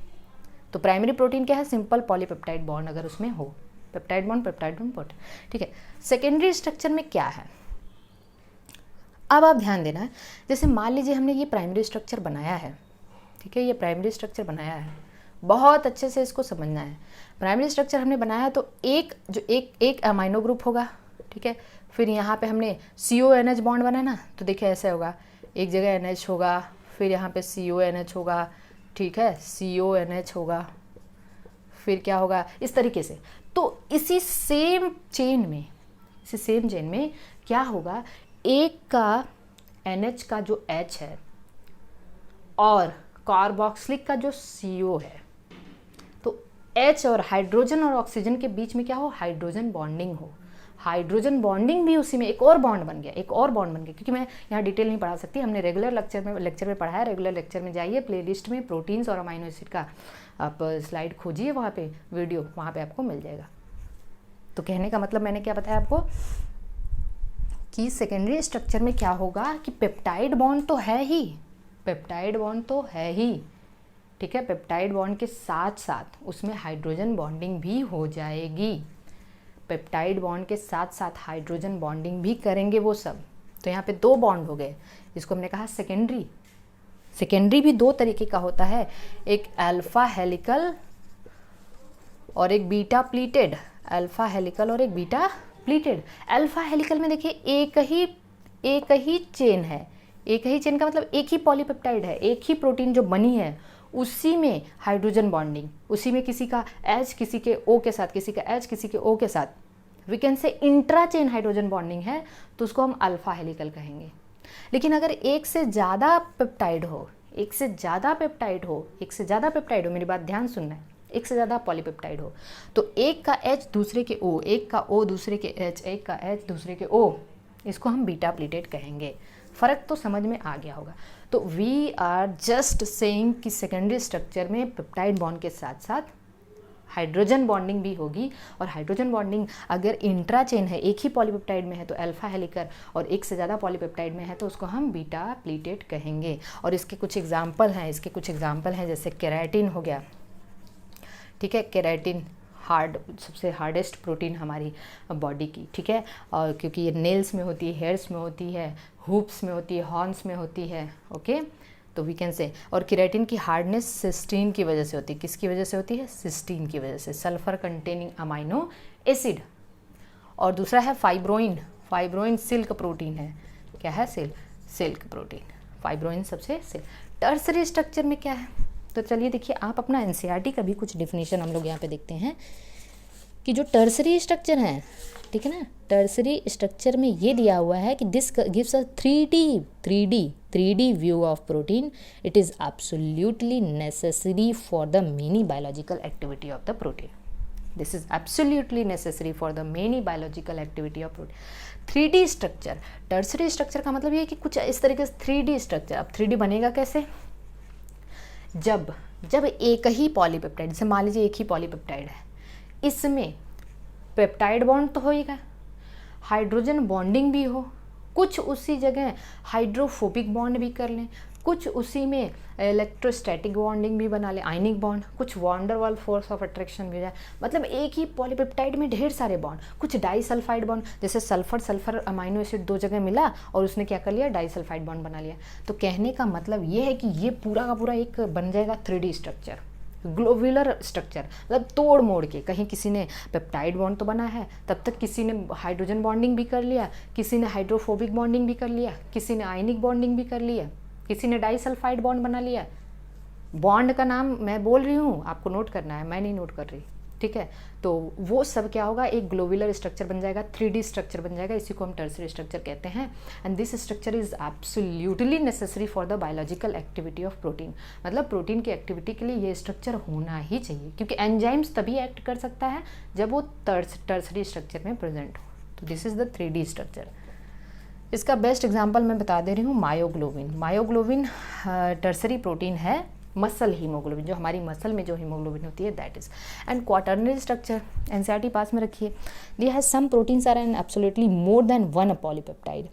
तो प्राइमरी प्रोटीन क्या है, सिंपल पॉलीपेप्टाइड बॉन्ड अगर उसमें हो, पेप्टाइड बॉन्ड प्रोटीन, ठीक है। सेकेंडरी स्ट्रक्चर में क्या है, अब आप ध्यान देना है, जैसे मान लीजिए हमने ये प्राइमरी स्ट्रक्चर बनाया है, ठीक है, ये प्राइमरी स्ट्रक्चर बनाया है, बहुत अच्छे से इसको समझना है। प्राइमरी स्ट्रक्चर हमने बनाया है तो एक अमाइनो ग्रुप होगा, ठीक है। फिर यहाँ पे हमने CONH बॉन्ड बना ना, तो देखिए ऐसे होगा, एक जगह NH होगा, फिर यहाँ पे CONH होगा, ठीक है, CONH होगा, फिर क्या होगा, इस तरीके से। तो इसी सेम चेन में क्या होगा, एक का NH का जो H है और कार्बोक्सिलिक का जो CO है, तो H और हाइड्रोजन और ऑक्सीजन के बीच में क्या हो, हाइड्रोजन बॉन्डिंग हो। हाइड्रोजन बॉन्डिंग भी उसी में एक और बॉन्ड बन गया, क्योंकि मैं यहाँ डिटेल नहीं पढ़ा सकती, हमने रेगुलर लेक्चर में पढ़ा है। रेगुलर लेक्चर में जाइए, प्लेलिस्ट में प्रोटीन्स और अमाइनो एसिड का आप स्लाइड खोजिए, वहाँ पे वीडियो, वहाँ पे आपको मिल जाएगा। तो कहने का मतलब मैंने क्या बताया आपको कि सेकेंडरी स्ट्रक्चर में क्या होगा कि पेप्टाइड बॉन्ड तो है ही, ठीक है। पेप्टाइड बॉन्ड के साथ साथ उसमें हाइड्रोजन बॉन्डिंग भी हो जाएगी, पेप्टाइड बॉन्ड के साथ साथ हाइड्रोजन बॉन्डिंग भी करेंगे वो सब। तो यहाँ पे 2 बॉन्ड हो गए, इसको हमने कहा सेकेंडरी। सेकेंडरी भी 2 तरीके का होता है, एक अल्फा हेलिकल और एक बीटा प्लीटेड। अल्फा हेलिकल और एक बीटा प्लीटेड। अल्फा हेलिकल में देखिए एक ही चेन है, एक ही चेन का मतलब एक ही पॉलीपेप्टाइड है, एक ही प्रोटीन जो बनी है, उसी में हाइड्रोजन बॉन्डिंग, उसी में किसी का H किसी के O के साथ, किसी का H किसी के O के साथ, we can say intra chain hydrogen bonding है, तो उसको हम अल्फा हेलिकल कहेंगे। लेकिन अगर एक से ज़्यादा पेप्टाइड हो, मेरी बात ध्यान सुनना है, एक से ज़्यादा पॉलीपेप्टाइड हो, तो एक का H दूसरे के O, एक का O दूसरे के H, एक का H दूसरे के O, इसको हम बीटा प्लीटेड कहेंगे। फ़र्क तो समझ में आ गया होगा। तो वी आर जस्ट सेइंग कि सेकेंडरी स्ट्रक्चर में पेप्टाइड बॉन्ड के साथ साथ हाइड्रोजन बॉन्डिंग भी होगी, और हाइड्रोजन बॉन्डिंग अगर इंट्रा चेन है, एक ही पॉलीपेप्टाइड में है तो अल्फा हेलिकल, और एक से ज़्यादा पॉलीपेप्टाइड में है तो उसको हम बीटा प्लीटेड कहेंगे। और इसके कुछ एग्जाम्पल हैं, जैसे केराटिन हो गया, ठीक है। केराटिन सबसे हार्डेस्ट प्रोटीन हमारी बॉडी की, ठीक है। और क्योंकि ये नेल्स में होती है, हेयर्स में होती है, हुप्स में होती है, हॉर्न्स में होती है, ओके। तो वी कैन से, और केराटिन की हार्डनेस सिस्टीन की वजह से होती है। किसकी वजह से होती है, सिस्टीन की वजह से, सल्फर कंटेनिंग अमाइनो एसिड। और दूसरा है फाइब्रोइन सिल्क प्रोटीन है। क्या है, सिल्क प्रोटीन, फाइब्रोइन सबसे टर्सरी स्ट्रक्चर में क्या है, तो चलिए देखिए, आप अपना एनसीईआरटी का भी कुछ डिफिनीशन हम लोग यहाँ पे देखते हैं कि जो टर्सरी स्ट्रक्चर है, ठीक है ना, टर्सरी स्ट्रक्चर में ये दिया हुआ है कि this gives a 3D view of protein. It is absolutely necessary for the many biological activity of the protein. This is absolutely necessary for the many biological activity of protein. 3D structure, tertiary structure का मतलब ये है कि कुछ इस तरीके से 3D structure. अब 3D बनेगा कैसे, जब एक ही पॉलीपेप्टाइड, जैसे मान लीजिए एक ही पॉलीपेप्टाइड है, इसमें पेप्टाइड बॉन्ड तो होएगा, हाइड्रोजन बॉन्डिंग भी हो, कुछ उसी जगह हाइड्रोफोबिक बॉन्ड भी कर लें, कुछ उसी में इलेक्ट्रोस्टैटिक बॉन्डिंग भी बना लें, आयनिक बॉन्ड, कुछ वॉन्डरवाल फोर्स ऑफ अट्रैक्शन भी हो जाए। मतलब एक ही पॉलीपेप्टाइड में ढेर सारे बॉन्ड, कुछ डाइसल्फाइड बॉन्ड, जैसे सल्फर अमाइनो एसिड 2 जगह मिला और उसने क्या कर लिया, डाइसल्फाइड बॉन्ड बना लिया। तो कहने का मतलब ये है कि ये पूरा का पूरा एक बन जाएगा 3D स्ट्रक्चर, ग्लोब्यूलर स्ट्रक्चर। मतलब तोड़ मोड़ के, कहीं किसी ने पेप्टाइड बॉन्ड तो बना है, तब तक किसी ने हाइड्रोजन बॉन्डिंग भी कर लिया, किसी ने हाइड्रोफोबिक बॉन्डिंग भी कर लिया, किसी ने आयनिक बॉन्डिंग भी कर लिया, किसी ने डाइसल्फाइड बॉन्ड बना लिया। बॉन्ड का नाम मैं बोल रही हूँ, आपको नोट करना है, मैं नहीं नोट कर रही, ठीक है। तो वो सब क्या होगा, एक ग्लोबुलर स्ट्रक्चर बन जाएगा, 3D स्ट्रक्चर बन जाएगा, इसी को हम टर्सरी स्ट्रक्चर कहते हैं। And this structure is absolutely necessary for the biological activity of protein. मतलब प्रोटीन की एक्टिविटी के लिए ये स्ट्रक्चर होना ही चाहिए, क्योंकि एंजाइम्स तभी एक्ट कर सकता है जब वो टर्सरी स्ट्रक्चर में प्रेजेंट हो। तो this is the 3D structure. इसका बेस्ट एग्जाम्पल मैं बता दे रही हूँ, मायोग्लोबिन। मायोग्लोबिन टर्सरी प्रोटीन है, मसल हीमोग्लोबिन, जो हमारी मसल में जो हीमोग्लोबिन होती है, that is. And quaternary structure NCERT पास में रखिए। They has some proteins are an absolutely more than one polypeptide.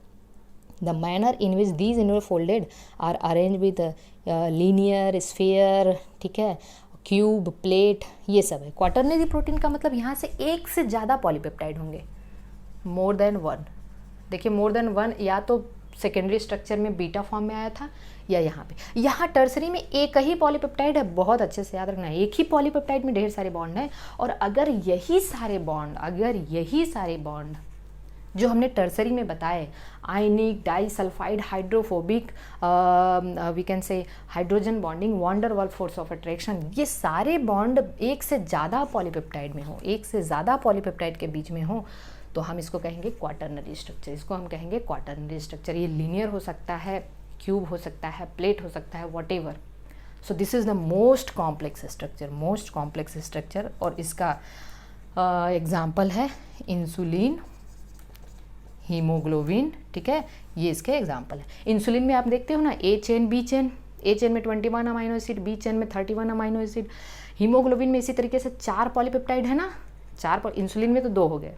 The manner in which these infolded are arrange with linear sphere, ठीक है, क्यूब, प्लेट, ये सब है। क्वाटर्नरी प्रोटीन का मतलब यहाँ से एक से ज़्यादा पॉलीपेप्टाइड होंगे, मोर देन वन। देखिए मोर देन वन या तो सेकेंडरी स्ट्रक्चर में बीटा फॉर्म में आया था, या यहाँ पे। यहाँ टर्सरी में एक ही पॉलीपेप्टाइड है, बहुत अच्छे से याद रखना है, एक ही पॉलीपेप्टाइड में ढेर सारे बॉन्ड हैं। और अगर यही सारे बॉन्ड जो हमने टर्सरी में बताए, ionic, disulphide, hydrophobic, we can say hydrogen bonding, van der Waals force of attraction, ये सारे बॉन्ड एक से ज़्यादा पॉलीपेप्टाइड में हो, एक से ज़्यादा पॉलीपेप्टाइड के बीच में हो, तो हम इसको कहेंगे क्वाटर्नरी स्ट्रक्चर। इसको हम कहेंगे क्वाटर्नरी स्ट्रक्चर। ये लीनियर हो सकता है, क्यूब हो सकता है, प्लेट हो सकता है, what ever. So this is the most complex structure. और इसका एग्जाम्पल है इंसुलिन, हीमोग्लोबिन, ठीक है, ये इसके एग्जाम्पल है। इंसुलिन में आप देखते हो ना, ए चेन, बी चेन, ए चेन में 21 अमाइनो एसिड, बी चेन में 31 अमाइनो एसिड। हीमोग्लोबिन में इसी तरीके से 4 पॉलीपेप्टाइड है ना, 4। इंसुलिन में तो 2 हो गए,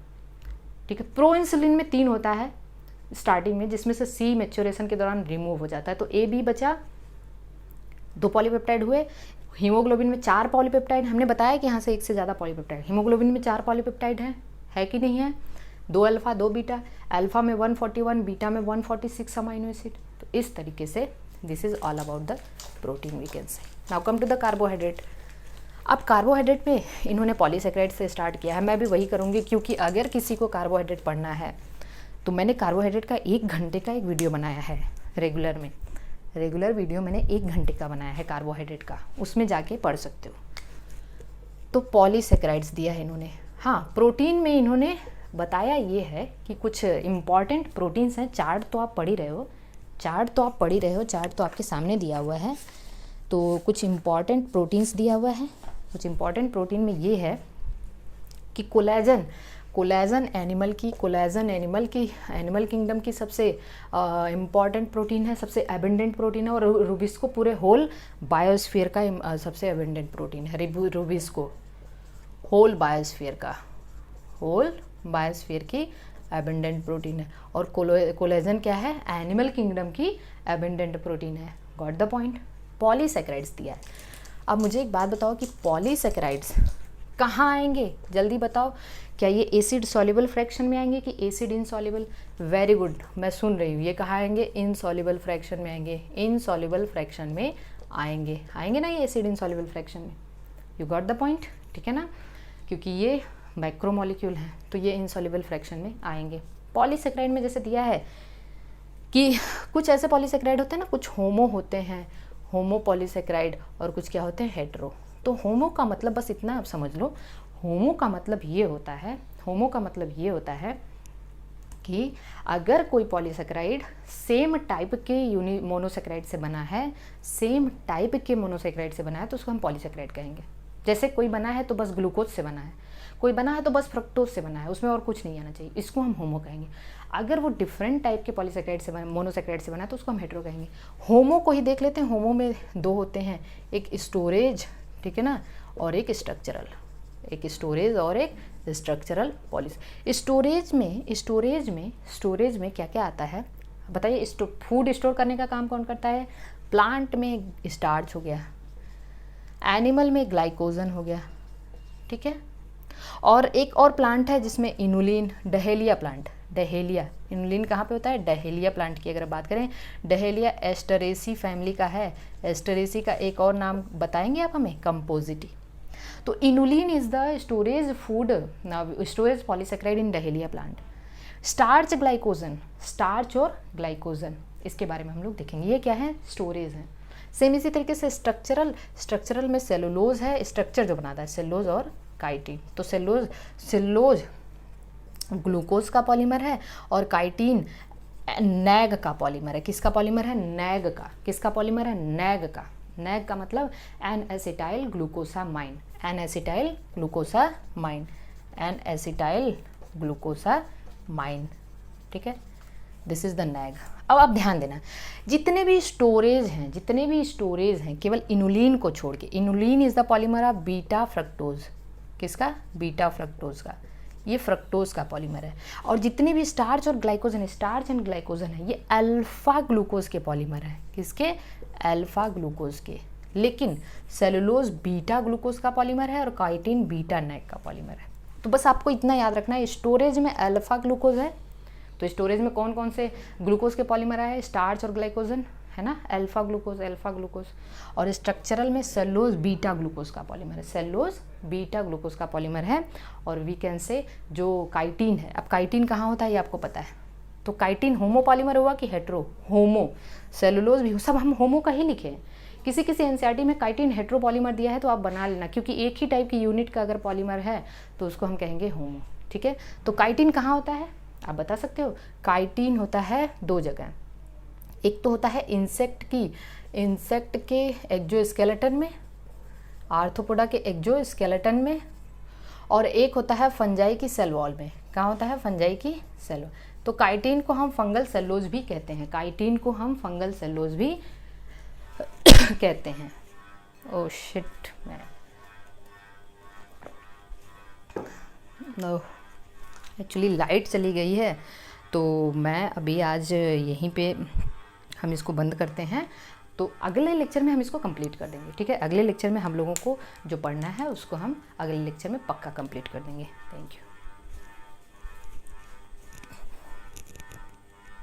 ठीक है। प्रो इंसुलिन में 3 होता है स्टार्टिंग में, जिसमें से सी मैच्योरेशन के दौरान रिमूव हो जाता है, तो ए बी बचा, 2 पॉलीपेप्टाइड हुए। हीमोग्लोबिन में 4 पॉलीपेप्टाइड, हमने बताया कि यहाँ से एक से ज़्यादा पॉलीपेप्टाइड। हीमोग्लोबिन में 4 पॉलीपेप्टाइड है कि नहीं है? 2 अल्फा 2 बीटा, अल्फा में 141, बीटा में 146 अमाइनो एसिड। तो इस तरीके से this is all about the protein, we can say. Now come to the carbohydrate. अब कार्बोहाइड्रेट में इन्होंने पॉलीसेकेराइड से स्टार्ट किया है, मैं भी वही करूँगी, क्योंकि अगर किसी को कार्बोहाइड्रेट पढ़ना है तो मैंने कार्बोहाइड्रेट का 1 घंटे का एक वीडियो बनाया है रेगुलर वीडियो मैंने 1 घंटे का बनाया है कार्बोहाइड्रेट का, उसमें जाके पढ़ सकते हो। तो पॉलीसेकेराइड्स दिया है इन्होंने। हाँ, प्रोटीन में इन्होंने बताया ये है कि कुछ इम्पॉर्टेंट प्रोटीन्स हैं। चार्ट तो आप पढ़ ही रहे हो, चार्ट तो आपके सामने दिया हुआ है। तो कुछ इम्पॉर्टेंट प्रोटीन्स दिया हुआ है। कुछ इम्पॉर्टेंट प्रोटीन में ये है कि कोलेजन एनिमल किंगडम की सबसे इम्पॉर्टेंट प्रोटीन है, सबसे एबंडेंट प्रोटीन है। और रूबिस्को पूरे होल बायोस्फीयर का सबसे एबंडेंट प्रोटीन है। रूबिस्को होल बायोस्फीयर की एबंडेंट प्रोटीन है। और कोलेजन क्या है? एनिमल किंगडम की एबंडेंट प्रोटीन है। Got the point. पॉलीसेकेराइड्स दिया है। अब मुझे एक बात बताओ कि पॉलीसेकेराइड्स कहाँ आएंगे, जल्दी बताओ। क्या ये एसिड सॉल्युबल फ्रैक्शन में आएंगे कि एसिड इनसॉल्युबल? वेरी गुड, मैं सुन रही हूँ। ये कहाँ आएंगे? इनसॉल्युबल फ्रैक्शन में आएंगे। इनसॉल्युबल फ्रैक्शन में आएंगे ना ये एसिड इनसॉल्युबल फ्रैक्शन में। यू गॉट द पॉइंट, ठीक है ना, क्योंकि ये माइक्रोमोलिक्यूल हैं तो ये इनसॉल्युबल फ्रैक्शन में आएंगे। पॉलीसेकेराइड में जैसे दिया है कि कुछ ऐसे पॉलीसेकेराइड होते हैं ना, कुछ होमो होते हैं, होमो पॉलीसेकेराइड, और कुछ क्या होते हैं? हेटेरो। तो होमो का मतलब बस इतना आप समझ लो, होमो का मतलब ये होता है कि अगर कोई पॉलीसेकेराइड सेम टाइप के मोनोसेकेराइड से बना है, तो उसको हम पॉलीसेकेराइड कहेंगे। जैसे कोई बना है तो बस ग्लूकोज से बना है, कोई बना है तो बस फ्रक्टोज से बना है, उसमें और कुछ नहीं आना चाहिए, इसको हम होमो कहेंगे। अगर वो डिफरेंट टाइप के पॉलीसेकेराइड से मोनोसेकेराइड से बना है तो उसको हम हेटेरो कहेंगे। होमो को ही देख लेते हैं। होमो में 2 होते हैं, एक स्टोरेज, ठीक है ना, और एक स्ट्रक्चरल। एक स्टोरेज और एक स्ट्रक्चरल स्टोरेज में क्या क्या आता है बताइए? फूड स्टोर करने का काम कौन करता है? प्लांट में स्टार्च हो गया, एनिमल में ग्लाइकोजन हो गया, ठीक है। और एक और प्लांट है जिसमें इनुलिन, डहेलिया प्लांट। इनुलिन कहाँ पे होता है? डहेलिया प्लांट की अगर बात करें, डहेलिया एस्टरेसी फैमिली का है। एस्टरेसी का एक और नाम बताएंगे आप हमें? कंपोजिटी। तो inulin is the storage polysaccharide in dahlia plant. Starch और ग्लाइकोजन, इसके बारे में हम लोग देखेंगे। ये क्या है? स्टोरेज है। सेम इसी तरीके से स्ट्रक्चरल में सेलुलोज है, स्ट्रक्चर जो बनाता है सेलुलोज और काइटिन। तो सेलुलोज ग्लूकोज का पॉलीमर है और काइटिन नैग का पॉलीमर है। किसका पॉलीमर है? नैग का। किसका पॉलीमर है? नैग का। नैग का मतलब N acetyl glucosamine. N acetyl glucosamine. N acetyl glucosamine. ठीक है, दिस इज़ द नैग। अब आप ध्यान देना, जितने भी स्टोरेज हैं केवल इनुलिन को छोड़ के, inulin is the polymer of beta fructose. किसका? बीटा फ्रक्टोज का। ये फ्रक्टोज का पॉलीमर है। और जितने भी स्टार्च और ग्लाइकोजन है, स्टार्च एंड ग्लाइकोजन है, ये अल्फा ग्लूकोज के पॉलीमर है। किसके? अल्फा ग्लूकोज के। लेकिन सेलुलोज बीटा ग्लूकोज का पॉलीमर है और काइटिन बीटा नैग का पॉलीमर है। तो बस आपको इतना याद रखना है, स्टोरेज में अल्फा ग्लूकोज है, तो स्टोरेज में कौन कौन से ग्लूकोज के पॉलीमर आए? स्टार्च और ग्लाइकोजन, है ना, अल्फा ग्लूकोज। और स्ट्रक्चरल में सेलुलोज बीटा ग्लूकोज का पॉलीमर है। सेलुलोज बीटा ग्लूकोज का पॉलीमर है। और वी कैन से जो काइटिन है, अब काइटिन कहाँ होता है ये आपको पता है। तो काइटिन होमो पॉलीमर हुआ कि हेट्रो? होमो। सेलुलोज भी, सब हम होमो का ही लिखे हैं। किसी एनसीईआरटी में काइटिन हेट्रो पॉलीमर दिया है तो आप बना लेना, क्योंकि एक ही टाइप की यूनिट का अगर पॉलीमर है तो उसको हम कहेंगे होमो। ठीक है, तो काइटिन कहाँ होता है आप बता सकते हो? काइटिन होता है दो जगह। एक तो होता है इंसेक्ट के एक्सोस्केलेटन में, आर्थ्रोपोडा के एक्सोस्केलेटन में, और एक होता है फंजाई की सेल वॉल में। कहाँ होता है? फंजाई की सेल वॉल। तो काइटिन को हम फंगल सेलुलोज भी कहते हैं। काइटिन को हम फंगल सेलुलोज भी कहते हैं। Oh shit man, actually light चली गई है, तो मैं अभी आज यहीं पे हम इसको बंद करते हैं। तो अगले लेक्चर में हम इसको कंप्लीट कर देंगे। ठीक है, अगले लेक्चर में हम लोगों को जो पढ़ना है उसको हम अगले लेक्चर में पक्का कंप्लीट कर देंगे। Thank you.